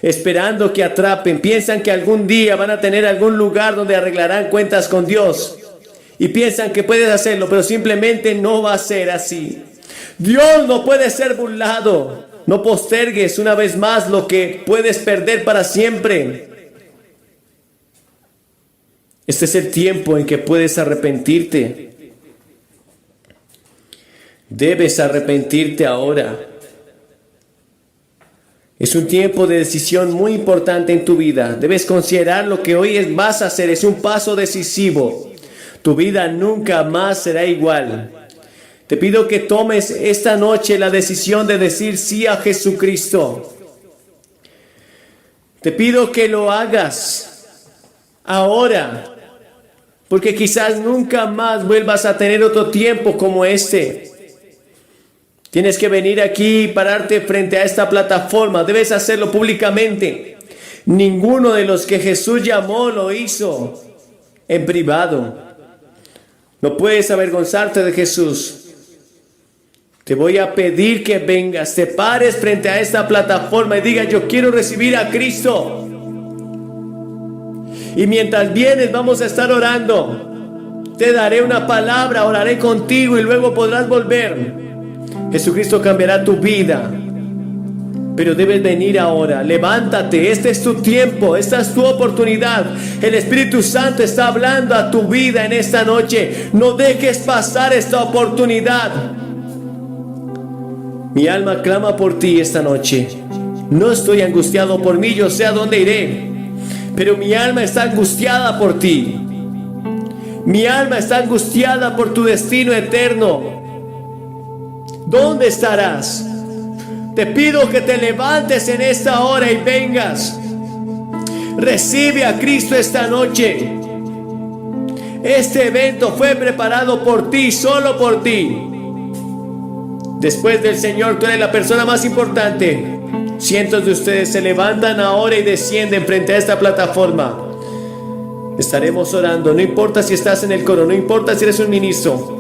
esperando que atrapen. Piensan que algún día van a tener algún lugar donde arreglarán cuentas con Dios. Y piensan que puedes hacerlo, pero simplemente no va a ser así. Dios no puede ser burlado. No postergues una vez más lo que puedes perder para siempre. Este es el tiempo en que puedes arrepentirte. Debes arrepentirte ahora. Es un tiempo de decisión muy importante en tu vida. Debes considerar lo que hoy vas a hacer. Es un paso decisivo. Tu vida nunca más será igual. Te pido que tomes esta noche la decisión de decir sí a Jesucristo. Te pido que lo hagas ahora, porque quizás nunca más vuelvas a tener otro tiempo como este. Tienes que venir aquí y pararte frente a esta plataforma. Debes hacerlo públicamente. Ninguno de los que Jesús llamó lo hizo en privado. No puedes avergonzarte de Jesús. Te voy a pedir que vengas, te pares frente a esta plataforma y digas: yo quiero recibir a Cristo. Y mientras vienes vamos a estar orando. Te daré una palabra, oraré contigo y luego podrás volver. Jesucristo cambiará tu vida. Pero debes venir ahora. Levántate, este es tu tiempo, esta es tu oportunidad. El Espíritu Santo está hablando a tu vida en esta noche. No dejes pasar esta oportunidad. Mi alma clama por ti esta noche. No estoy angustiado por mí, yo sé a dónde iré. Pero mi alma está angustiada por ti. Mi alma está angustiada por tu destino eterno. ¿Dónde estarás? Te pido que te levantes en esta hora y vengas. Recibe a Cristo esta noche. Este evento fue preparado por ti, solo por ti. Después del Señor, tú eres la persona más importante. Cientos de ustedes se levantan ahora y descienden frente a esta plataforma. Estaremos orando. No importa si estás en el coro, no importa si eres un ministro.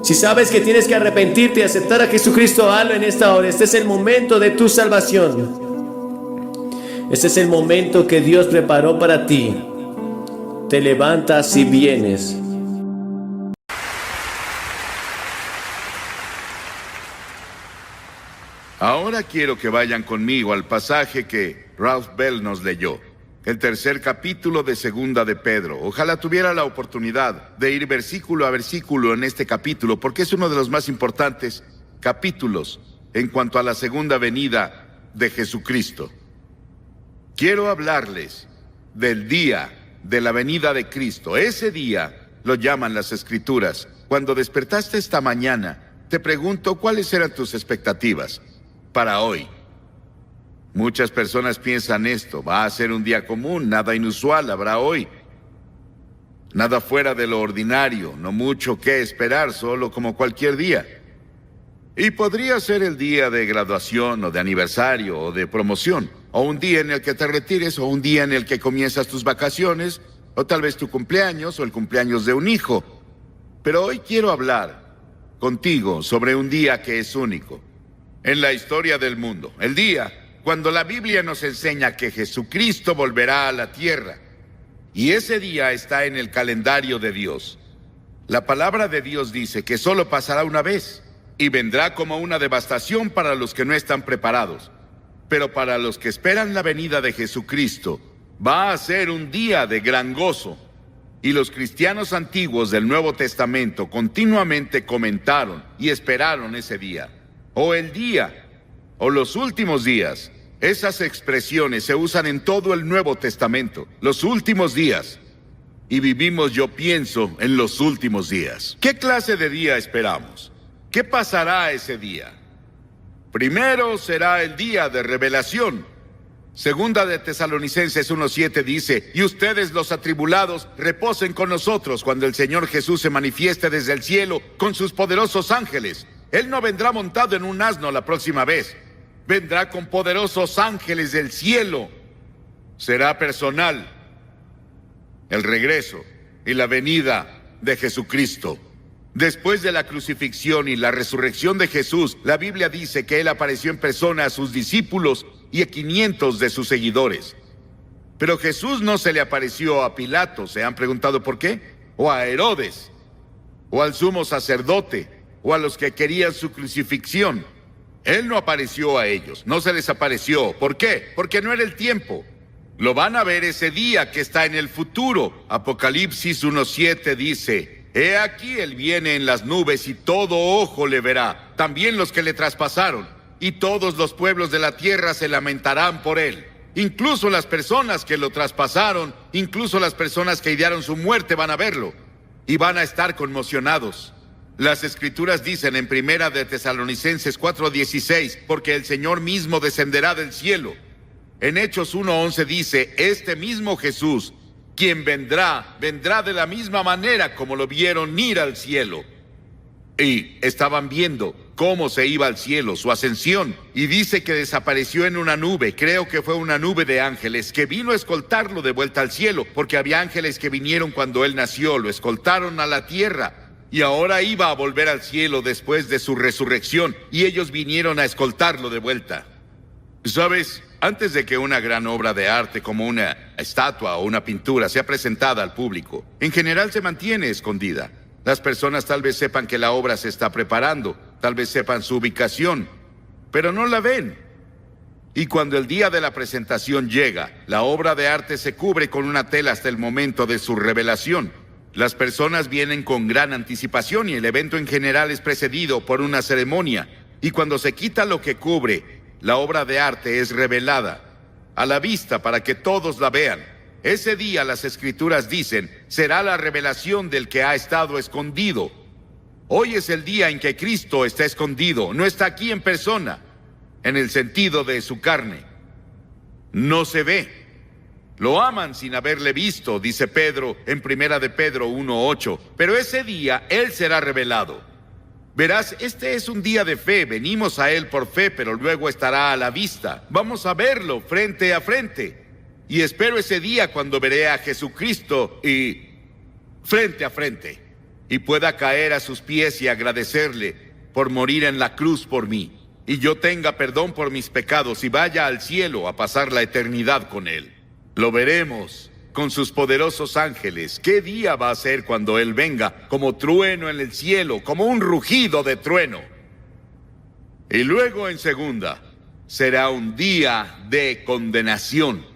Si sabes que tienes que arrepentirte y aceptar a Jesucristo, hazlo en esta hora. Este es el momento de tu salvación. Este es el momento que Dios preparó para ti. Te levantas y vienes. Ahora quiero que vayan conmigo al pasaje que Ralph Bell nos leyó, el tercer capítulo de Segunda de Pedro. Ojalá tuviera la oportunidad de ir versículo a versículo en este capítulo, porque es uno de los más importantes capítulos en cuanto a la segunda venida de Jesucristo. Quiero hablarles del día de la venida de Cristo. Ese día lo llaman las Escrituras. Cuando despertaste esta mañana, te pregunto, ¿cuáles eran tus expectativas para hoy? Muchas personas piensan esto: va a ser un día común, nada inusual habrá hoy, nada fuera de lo ordinario, no mucho que esperar, solo como cualquier día. Y podría ser el día de graduación o de aniversario o de promoción, o un día en el que te retires, o un día en el que comienzas tus vacaciones, o tal vez tu cumpleaños o el cumpleaños de un hijo. Pero hoy quiero hablar contigo sobre un día que es único en la historia del mundo. El día cuando la Biblia nos enseña que Jesucristo volverá a la tierra. Y ese día está en el calendario de Dios. La palabra de Dios dice que solo pasará una vez y vendrá como una devastación para los que no están preparados. Pero para los que esperan la venida de Jesucristo, va a ser un día de gran gozo. Y los cristianos antiguos del Nuevo Testamento continuamente comentaron y esperaron ese día, o el día, o los últimos días. Esas expresiones se usan en todo el Nuevo Testamento, los últimos días. Y vivimos, yo pienso, en los últimos días. ¿Qué clase de día esperamos? ¿Qué pasará ese día? Primero será el día de revelación. Segunda de Tesalonicenses 1:7 dice: y ustedes los atribulados reposen con nosotros cuando el Señor Jesús se manifieste desde el cielo con sus poderosos ángeles. Él no vendrá montado en un asno la próxima vez. Vendrá con poderosos ángeles del cielo. Será personal el regreso y la venida de Jesucristo. Después de la crucifixión y la resurrección de Jesús, la Biblia dice que Él apareció en persona a sus discípulos y a 500 de sus seguidores. Pero Jesús no se le apareció a Pilato, ¿se han preguntado por qué? O a Herodes, o al sumo sacerdote, o a los que querían su crucifixión. Él no apareció a ellos, no se les apareció. ¿Por qué? Porque no era el tiempo. Lo van a ver ese día que está en el futuro. Apocalipsis 1:7 dice: he aquí él viene en las nubes y todo ojo le verá, también los que le traspasaron, y todos los pueblos de la tierra se lamentarán por él. Incluso las personas que lo traspasaron, incluso las personas que idearon su muerte van a verlo y van a estar conmocionados. Las Escrituras dicen en Primera de Tesalonicenses 4:16: porque el Señor mismo descenderá del cielo. En Hechos 1:11 dice: este mismo Jesús, quien vendrá de la misma manera como lo vieron ir al cielo. Y estaban viendo cómo se iba al cielo, su ascensión. Y dice que desapareció en una nube, creo que fue una nube de ángeles, que vino a escoltarlo de vuelta al cielo, porque había ángeles que vinieron cuando él nació, lo escoltaron a la tierra. Y ahora iba a volver al cielo después de su resurrección, y ellos vinieron a escoltarlo de vuelta. ¿Sabes? Antes de que una gran obra de arte como una estatua o una pintura sea presentada al público, en general se mantiene escondida. Las personas tal vez sepan que la obra se está preparando, tal vez sepan su ubicación, pero no la ven. Y cuando el día de la presentación llega, la obra de arte se cubre con una tela hasta el momento de su revelación. Las personas vienen con gran anticipación y el evento en general es precedido por una ceremonia. Y cuando se quita lo que cubre, la obra de arte es revelada a la vista para que todos la vean. Ese día, las Escrituras dicen, será la revelación del que ha estado escondido. Hoy es el día en que Cristo está escondido, no está aquí en persona, en el sentido de su carne. No se ve. Lo aman sin haberle visto, dice Pedro en 1 de Pedro 1:8. Pero ese día Él será revelado. Verás, este es un día de fe, venimos a Él por fe, pero luego estará a la vista. Vamos a verlo frente a frente. Y espero ese día cuando veré a Jesucristo y frente a frente, y pueda caer a sus pies y agradecerle por morir en la cruz por mí, y yo tenga perdón por mis pecados y vaya al cielo a pasar la eternidad con Él. Lo veremos con sus poderosos ángeles. ¿Qué día va a ser cuando Él venga? Como trueno en el cielo, como un rugido de trueno. Y luego en segunda, será un día de condenación.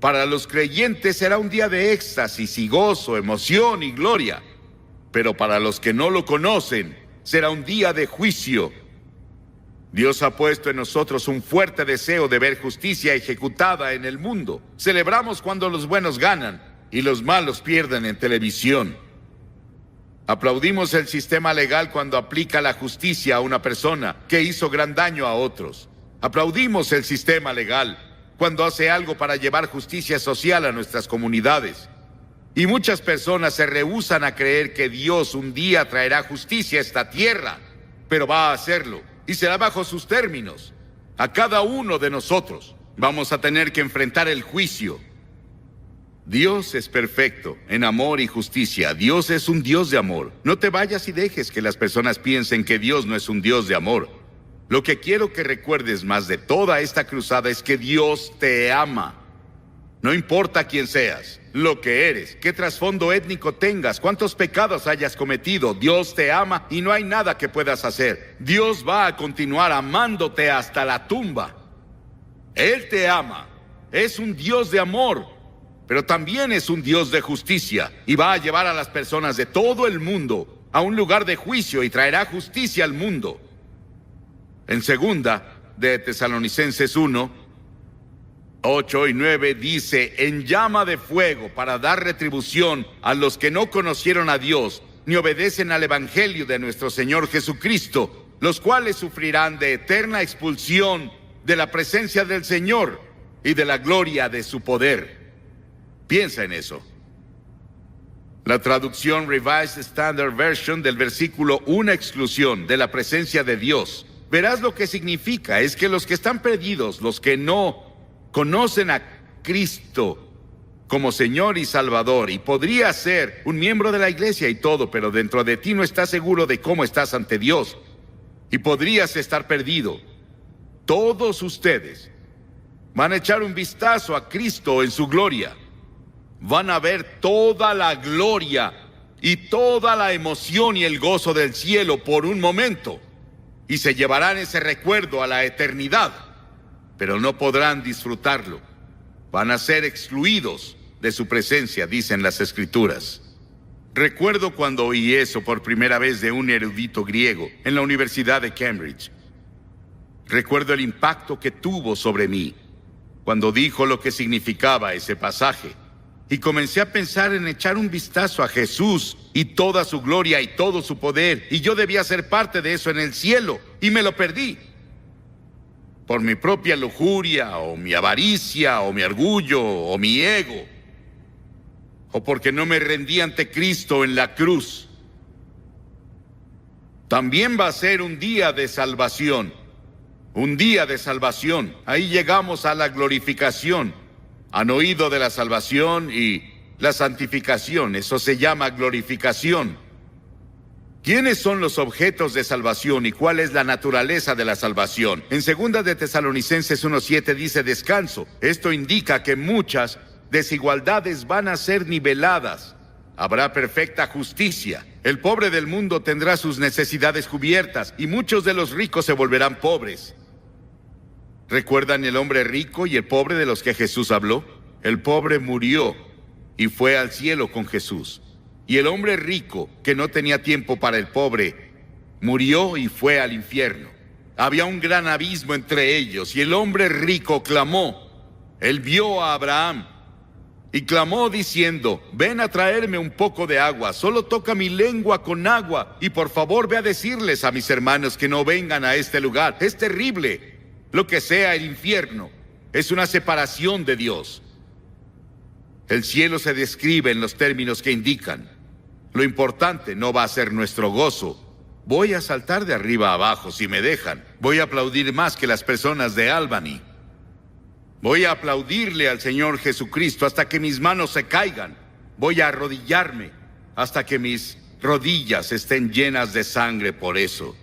Para los creyentes será un día de éxtasis y gozo, emoción y gloria. Pero para los que no lo conocen, será un día de juicio. Dios ha puesto en nosotros un fuerte deseo de ver justicia ejecutada en el mundo. Celebramos cuando los buenos ganan y los malos pierden en televisión. Aplaudimos el sistema legal cuando aplica la justicia a una persona que hizo gran daño a otros. Aplaudimos el sistema legal cuando hace algo para llevar justicia social a nuestras comunidades. Y muchas personas se rehúsan a creer que Dios un día traerá justicia a esta tierra, pero va a hacerlo, y será bajo sus términos. A cada uno de nosotros vamos a tener que enfrentar el juicio. Dios es perfecto en amor y justicia. Dios es un Dios de amor. No te vayas y dejes que las personas piensen que Dios no es un Dios de amor. Lo que quiero que recuerdes más de toda esta cruzada es que Dios te ama. No importa quién seas, lo que eres, qué trasfondo étnico tengas, cuántos pecados hayas cometido, Dios te ama y no hay nada que puedas hacer. Dios va a continuar amándote hasta la tumba. Él te ama, es un Dios de amor, pero también es un Dios de justicia y va a llevar a las personas de todo el mundo a un lugar de juicio y traerá justicia al mundo. En segunda de Tesalonicenses 1:8 y 9 dice, en llama de fuego para dar retribución a los que no conocieron a Dios ni obedecen al Evangelio de nuestro Señor Jesucristo, los cuales sufrirán de eterna expulsión de la presencia del Señor y de la gloria de su poder. Piensa en eso. La traducción Revised Standard Version del versículo, una exclusión de la presencia de Dios. Verás lo que significa, es que los que están perdidos, los que no conocen a Cristo como Señor y Salvador, y podría ser un miembro de la iglesia y todo, pero dentro de ti no estás seguro de cómo estás ante Dios, y podrías estar perdido. Todos ustedes van a echar un vistazo a Cristo en su gloria. Van a ver toda la gloria y toda la emoción y el gozo del cielo por un momento. Y se llevarán ese recuerdo a la eternidad, pero no podrán disfrutarlo. Van a ser excluidos de su presencia, dicen las Escrituras. Recuerdo cuando oí eso por primera vez de un erudito griego en la Universidad de Cambridge. Recuerdo el impacto que tuvo sobre mí cuando dijo lo que significaba ese pasaje. Y comencé a pensar en echar un vistazo a Jesús y toda su gloria y todo su poder, y yo debía ser parte de eso en el cielo, y me lo perdí. Por mi propia lujuria, o mi avaricia, o mi orgullo, o mi ego, o porque no me rendí ante Cristo en la cruz. También va a ser un día de salvación. Un día de salvación. Ahí llegamos a la glorificación. Han oído de la salvación y la santificación. Eso se llama glorificación. ¿Quiénes son los objetos de salvación y cuál es la naturaleza de la salvación? En 2 de Tesalonicenses 1:7 dice descanso. Esto indica que muchas desigualdades van a ser niveladas. Habrá perfecta justicia. El pobre del mundo tendrá sus necesidades cubiertas y muchos de los ricos se volverán pobres. ¿Recuerdan el hombre rico y el pobre de los que Jesús habló? El pobre murió y fue al cielo con Jesús. Y el hombre rico, que no tenía tiempo para el pobre, murió y fue al infierno. Había un gran abismo entre ellos y el hombre rico clamó. Él vio a Abraham y clamó diciendo, ven a traerme un poco de agua, solo toca mi lengua con agua y por favor ve a decirles a mis hermanos que no vengan a este lugar. Es terrible. Lo que sea el infierno es una separación de Dios. El cielo se describe en los términos que indican. Lo importante no va a ser nuestro gozo. Voy a saltar de arriba a abajo si me dejan. Voy a aplaudir más que las personas de Albany. Voy a aplaudirle al Señor Jesucristo hasta que mis manos se caigan. Voy a arrodillarme hasta que mis rodillas estén llenas de sangre por eso.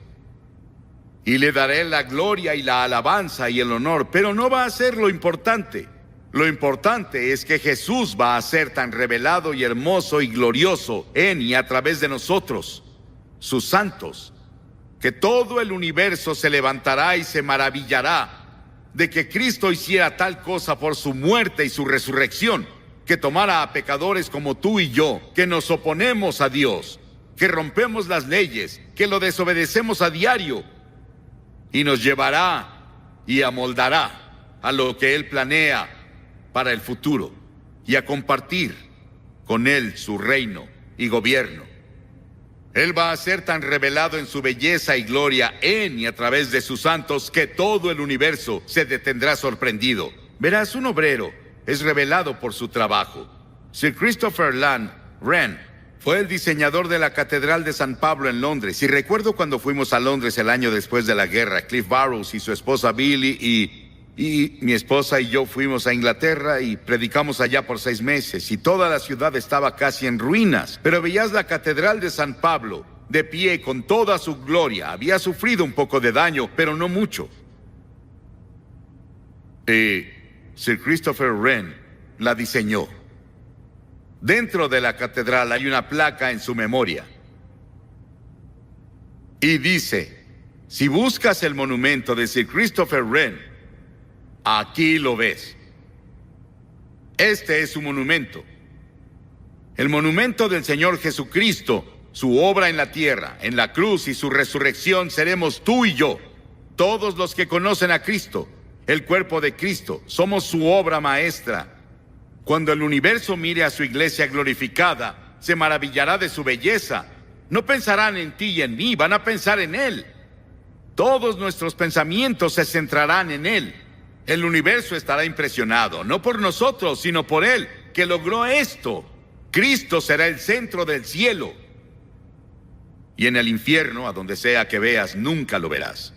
Y le daré la gloria y la alabanza y el honor, pero no va a ser lo importante. Lo importante es que Jesús va a ser tan revelado y hermoso y glorioso en y a través de nosotros, sus santos, que todo el universo se levantará y se maravillará de que Cristo hiciera tal cosa por su muerte y su resurrección, que tomara a pecadores como tú y yo, que nos oponemos a Dios, que rompemos las leyes, que lo desobedecemos a diario, y nos llevará y amoldará a lo que Él planea para el futuro y a compartir con Él su reino y gobierno. Él va a ser tan revelado en su belleza y gloria en y a través de sus santos que todo el universo se detendrá sorprendido. Verás, un obrero es revelado por su trabajo. Sir Christopher Wren fue el diseñador de la Catedral de San Pablo en Londres. Y recuerdo cuando fuimos a Londres el año después de la guerra. Cliff Barrows y su esposa Billy y mi esposa y yo fuimos a Inglaterra y predicamos allá por 6 meses. Y toda la ciudad estaba casi en ruinas. Pero veías la Catedral de San Pablo de pie con toda su gloria. Había sufrido un poco de daño, pero no mucho. Sir Christopher Wren la diseñó. Dentro de la catedral hay una placa en su memoria. Y dice, si buscas el monumento de Sir Christopher Wren, aquí lo ves. Este es su monumento. El monumento del Señor Jesucristo, su obra en la tierra, en la cruz y su resurrección seremos tú y yo. Todos los que conocen a Cristo, el cuerpo de Cristo, somos su obra maestra. Cuando el universo mire a su iglesia glorificada, se maravillará de su belleza. No pensarán en ti y en mí, van a pensar en Él. Todos nuestros pensamientos se centrarán en Él. El universo estará impresionado, no por nosotros, sino por Él, que logró esto. Cristo será el centro del cielo. Y en el infierno, a donde sea que veas, nunca lo verás.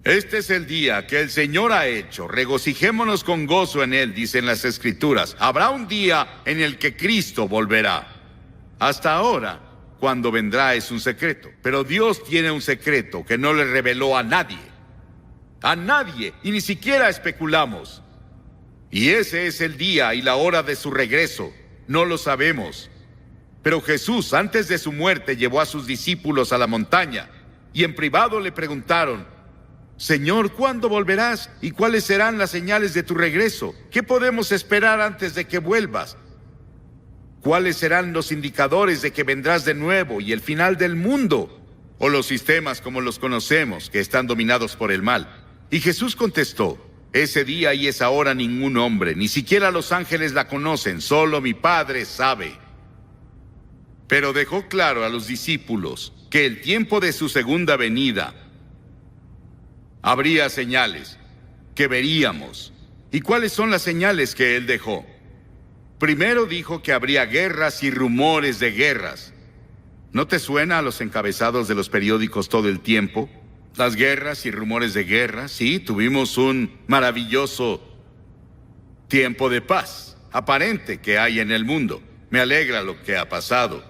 Este es el día que el Señor ha hecho. Regocijémonos con gozo en Él, dicen las Escrituras. Habrá un día en el que Cristo volverá. Hasta ahora, cuando vendrá es un secreto. Pero Dios tiene un secreto que no le reveló a nadie. A nadie, y ni siquiera especulamos. Y ese es el día y la hora de su regreso. No lo sabemos. Pero Jesús, antes de su muerte, llevó a sus discípulos a la montaña. Y en privado le preguntaron, Señor, ¿cuándo volverás? ¿Y cuáles serán las señales de tu regreso? ¿Qué podemos esperar antes de que vuelvas? ¿Cuáles serán los indicadores de que vendrás de nuevo y el final del mundo? O los sistemas como los conocemos, que están dominados por el mal. Y Jesús contestó, ese día y esa hora ningún hombre, ni siquiera los ángeles la conocen, solo mi Padre sabe. Pero dejó claro a los discípulos que el tiempo de su segunda venida habría señales que veríamos. ¿Y cuáles son las señales que Él dejó? Primero dijo que habría guerras y rumores de guerras. ¿No te suena a los encabezados de los periódicos todo el tiempo? Las guerras y rumores de guerra. Sí, tuvimos un maravilloso tiempo de paz aparente que hay en el mundo. Me alegra lo que ha pasado.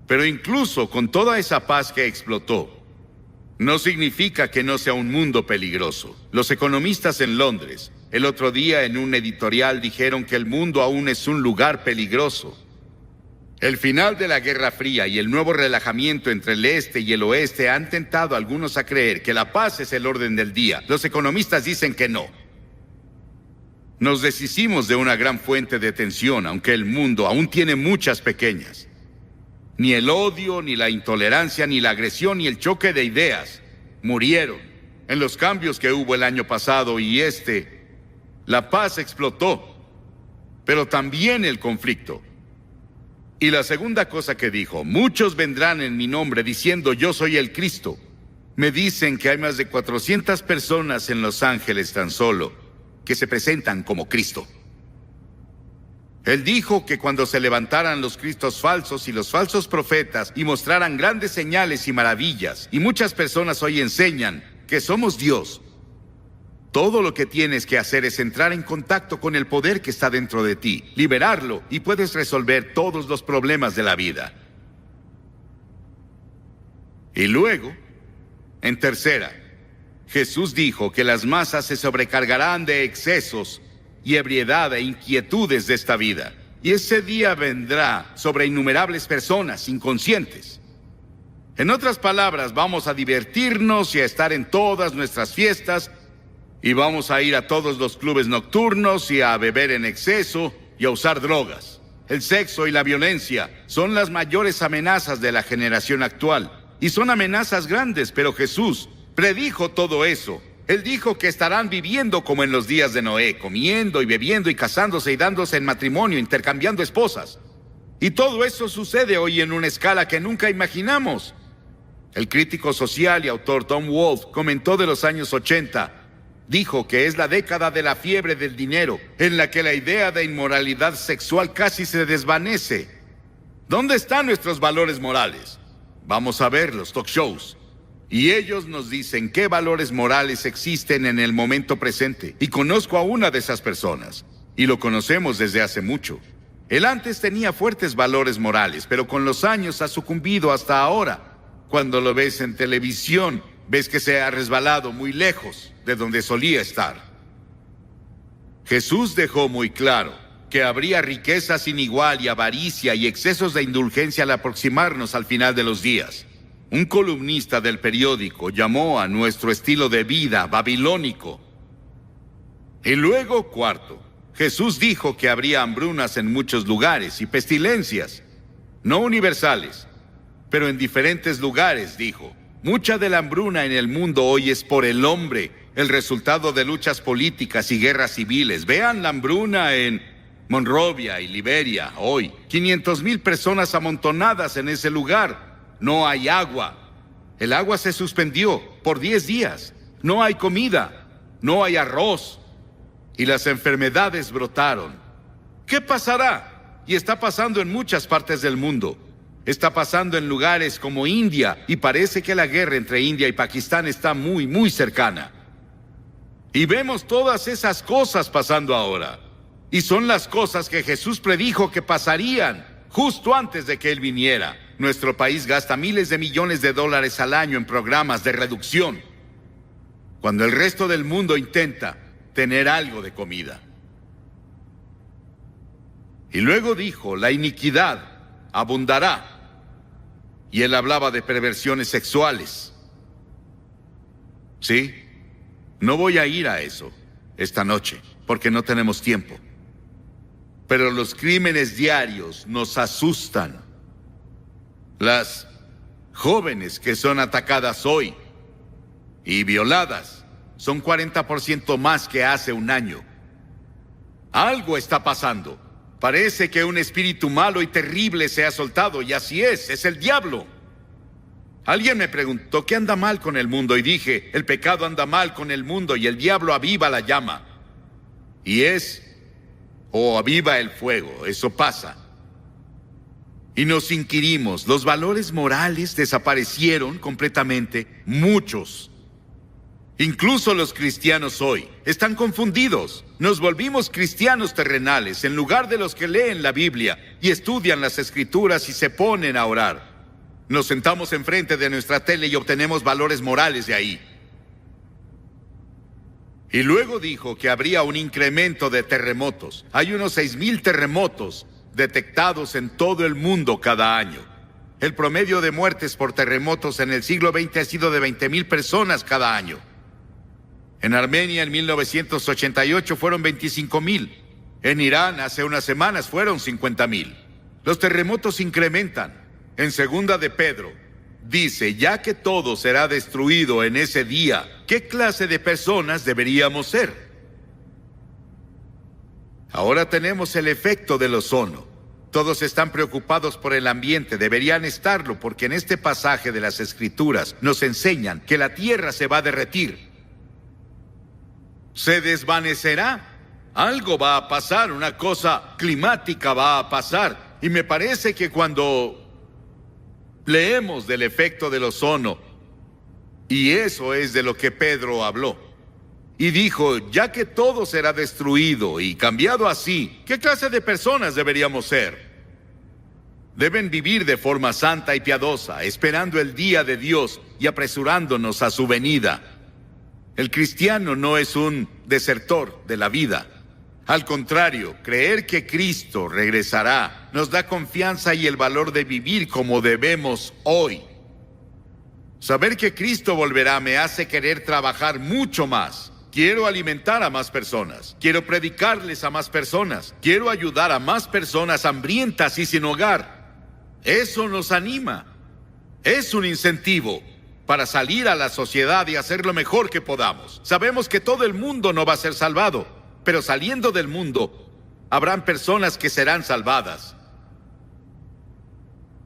Pero incluso con toda esa paz que explotó, no significa que no sea un mundo peligroso. Los economistas en Londres, el otro día en un editorial dijeron que el mundo aún es un lugar peligroso. El final de la Guerra Fría y el nuevo relajamiento entre el este y el oeste han tentado a algunos a creer que la paz es el orden del día. Los economistas dicen que no. Nos deshicimos de una gran fuente de tensión, aunque el mundo aún tiene muchas pequeñas. Ni el odio, ni la intolerancia, ni la agresión, ni el choque de ideas murieron en los cambios que hubo el año pasado y la paz explotó, pero también el conflicto. Y la segunda cosa que dijo, muchos vendrán en mi nombre diciendo yo soy el Cristo. Me dicen que hay más de 400 personas en Los Ángeles tan solo que se presentan como Cristo. Él dijo que cuando se levantaran los cristos falsos y los falsos profetas y mostraran grandes señales y maravillas, y muchas personas hoy enseñan que somos Dios, todo lo que tienes que hacer es entrar en contacto con el poder que está dentro de ti, liberarlo, y puedes resolver todos los problemas de la vida. Y luego, en tercera, Jesús dijo que las masas se sobrecargarán de excesos y ebriedad e inquietudes de esta vida. Y ese día vendrá sobre innumerables personas inconscientes. En otras palabras, vamos a divertirnos y a estar en todas nuestras fiestas, y vamos a ir a todos los clubes nocturnos y a beber en exceso y a usar drogas. El sexo y la violencia son las mayores amenazas de la generación actual. Y son amenazas grandes, pero Jesús predijo todo eso. Él dijo que estarán viviendo como en los días de Noé, comiendo y bebiendo y casándose y dándose en matrimonio, intercambiando esposas. Y todo eso sucede hoy en una escala que nunca imaginamos. El crítico social y autor Tom Wolfe comentó de los años 80. Dijo que es la década de la fiebre del dinero, en la que la idea de inmoralidad sexual casi se desvanece. ¿Dónde están nuestros valores morales? Vamos a ver los talk shows. Y ellos nos dicen qué valores morales existen en el momento presente. Y conozco a una de esas personas. Y lo conocemos desde hace mucho. Él antes tenía fuertes valores morales, pero con los años ha sucumbido hasta ahora. Cuando lo ves en televisión, ves que se ha resbalado muy lejos de donde solía estar. Jesús dejó muy claro que habría riqueza sin igual y avaricia y excesos de indulgencia al aproximarnos al final de los días. Un columnista del periódico llamó a nuestro estilo de vida babilónico. Y luego, cuarto, Jesús dijo que habría hambrunas en muchos lugares y pestilencias, no universales, pero en diferentes lugares, dijo. Mucha de la hambruna en el mundo hoy es por el hombre, el resultado de luchas políticas y guerras civiles. Vean la hambruna en Monrovia y Liberia hoy. 500,000 personas amontonadas en ese lugar. No hay agua. El agua se suspendió por 10 días. No hay comida. No hay arroz. Y las enfermedades brotaron. ¿Qué pasará? Y está pasando en muchas partes del mundo. Está pasando en lugares como India, y parece que la guerra entre India y Pakistán está muy, muy cercana. Y vemos todas esas cosas pasando ahora. Y son las cosas que Jesús predijo que pasarían justo antes de que Él viniera. Nuestro país gasta miles de millones de dólares al año en programas de reducción, cuando el resto del mundo intenta tener algo de comida. Y luego dijo, la iniquidad abundará. Y Él hablaba de perversiones sexuales. ¿Sí? No voy a ir a eso esta noche, porque no tenemos tiempo. Pero los crímenes diarios nos asustan. Las jóvenes que son atacadas hoy y violadas son 40% más que hace un año. Algo está pasando. Parece que un espíritu malo y terrible se ha soltado, y así es el diablo. Alguien me preguntó, ¿qué anda mal con el mundo? Y dije, el pecado anda mal con el mundo y el diablo aviva la llama. Y aviva el fuego, eso pasa. Y nos inquirimos, ¿los valores morales desaparecieron completamente? Muchos. Incluso los cristianos hoy están confundidos. Nos volvimos cristianos terrenales en lugar de los que leen la Biblia y estudian las Escrituras y se ponen a orar. Nos sentamos enfrente de nuestra tele y obtenemos valores morales de ahí. Y luego dijo que habría un incremento de terremotos. Hay unos 6,000 terremotos detectados en todo el mundo cada año. El promedio de muertes por terremotos en el siglo XX ha sido de 20,000 personas cada año. En Armenia en 1988 fueron 25,000. En Irán hace unas semanas fueron 50,000. Los terremotos incrementan. En segunda de Pedro, dice, ya que todo será destruido en ese día, ¿qué clase de personas deberíamos ser? Ahora tenemos el efecto del ozono. Todos están preocupados por el ambiente, deberían estarlo, porque en este pasaje de las Escrituras nos enseñan que la tierra se va a derretir. Se desvanecerá. Algo va a pasar, una cosa climática va a pasar. Y me parece que cuando leemos del efecto del ozono, y eso es de lo que Pedro habló, y dijo, ya que todo será destruido y cambiado así, ¿qué clase de personas deberíamos ser? Deben vivir de forma santa y piadosa, esperando el día de Dios y apresurándonos a su venida. El cristiano no es un desertor de la vida. Al contrario, creer que Cristo regresará nos da confianza y el valor de vivir como debemos hoy. Saber que Cristo volverá me hace querer trabajar mucho más. Quiero alimentar a más personas. Quiero predicarles a más personas. Quiero ayudar a más personas hambrientas y sin hogar. Eso nos anima. Es un incentivo para salir a la sociedad y hacer lo mejor que podamos. Sabemos que todo el mundo no va a ser salvado. Pero saliendo del mundo, habrán personas que serán salvadas.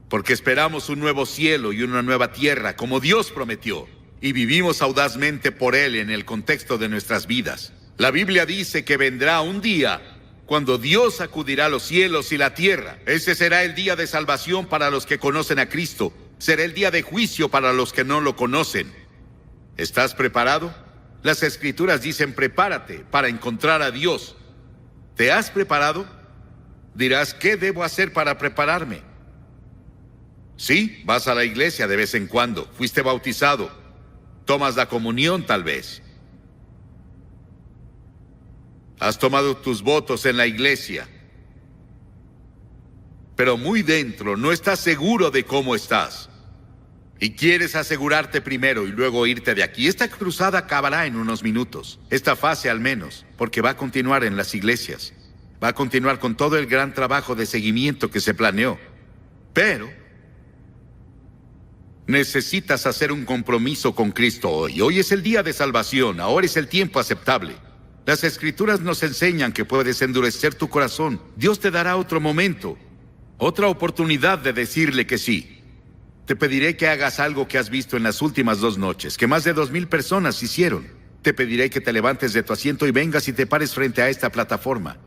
Porque esperamos un nuevo cielo y una nueva tierra, como Dios prometió, y vivimos audazmente por Él en el contexto de nuestras vidas. La Biblia dice que vendrá un día cuando Dios sacudirá los cielos y la tierra. Ese será el día de salvación para los que conocen a Cristo. Será el día de juicio para los que no lo conocen. ¿Estás preparado? Las Escrituras dicen, prepárate para encontrar a Dios. ¿Te has preparado? Dirás, ¿qué debo hacer para prepararme? Sí, vas a la iglesia de vez en cuando. Fuiste bautizado. Tomas la comunión tal vez. Has tomado tus votos en la iglesia. Pero muy dentro no estás seguro de cómo estás. Y quieres asegurarte primero y luego irte de aquí. Esta cruzada acabará en unos minutos. Esta fase al menos, porque va a continuar en las iglesias. Va a continuar con todo el gran trabajo de seguimiento que se planeó. Pero necesitas hacer un compromiso con Cristo hoy. Hoy es el día de salvación. Ahora es el tiempo aceptable. Las Escrituras nos enseñan que puedes endurecer tu corazón. Dios te dará otro momento, otra oportunidad de decirle que sí. Te pediré que hagas algo que has visto en las últimas 2 noches, que más de 2,000 personas hicieron. Te pediré que te levantes de tu asiento y vengas y te pares frente a esta plataforma.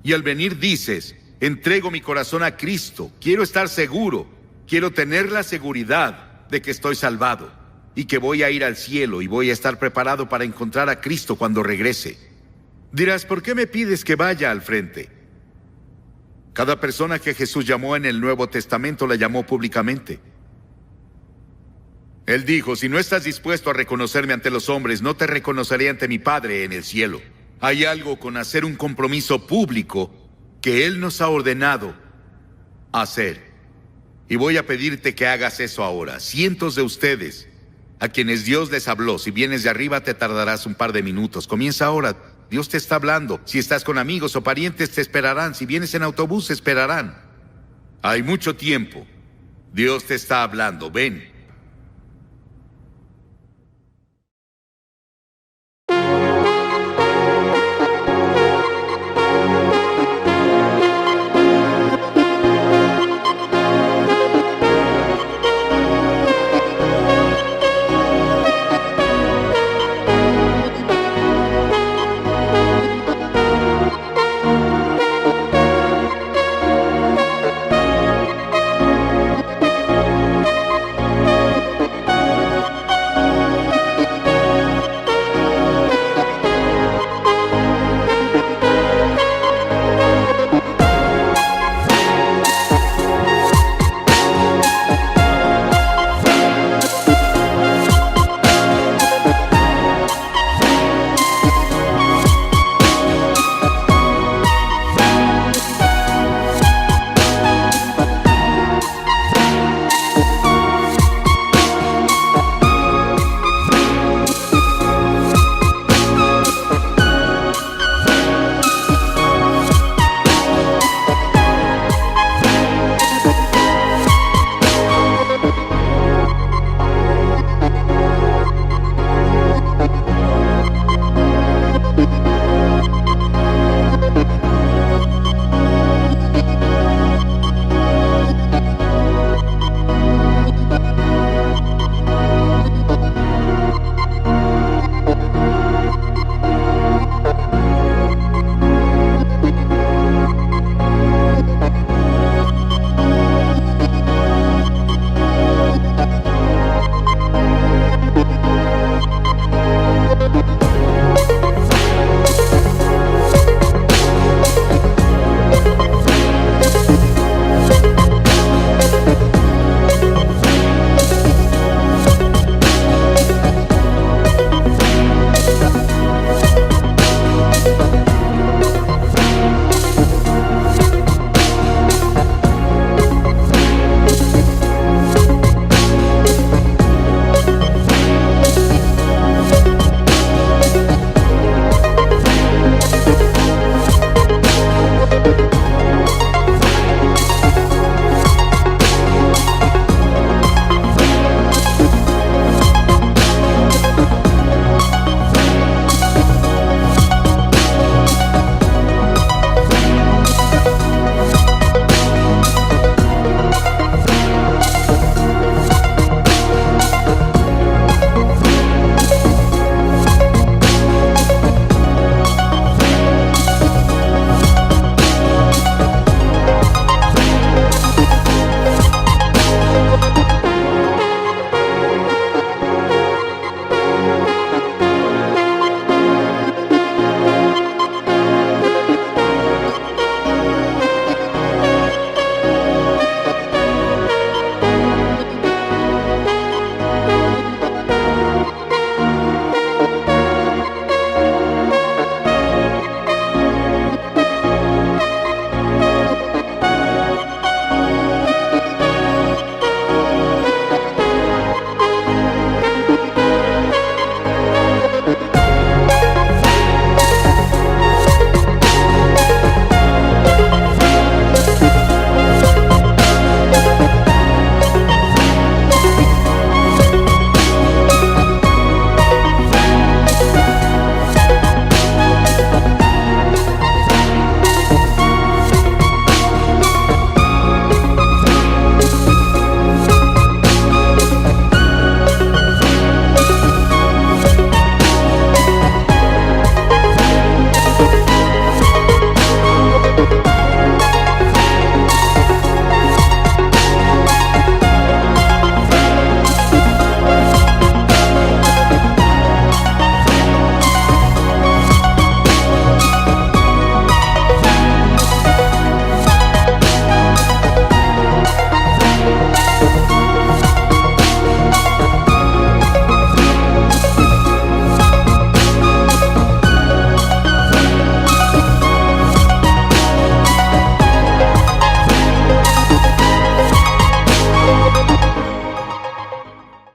Y al venir dices, entrego mi corazón a Cristo, quiero estar seguro, quiero tener la seguridad de que estoy salvado y que voy a ir al cielo y voy a estar preparado para encontrar a Cristo cuando regrese. Dirás, ¿por qué me pides que vaya al frente? Cada persona que Jesús llamó en el Nuevo Testamento la llamó públicamente. Él dijo, si no estás dispuesto a reconocerme ante los hombres, no te reconoceré ante mi Padre en el cielo. Hay algo con hacer un compromiso público que Él nos ha ordenado hacer. Y voy a pedirte que hagas eso ahora. Cientos de ustedes, a quienes Dios les habló, si vienes de arriba te tardarás un par de minutos. Comienza ahora. Dios te está hablando. Si estás con amigos o parientes te esperarán. Si vienes en autobús esperarán. Hay mucho tiempo. Dios te está hablando. Ven.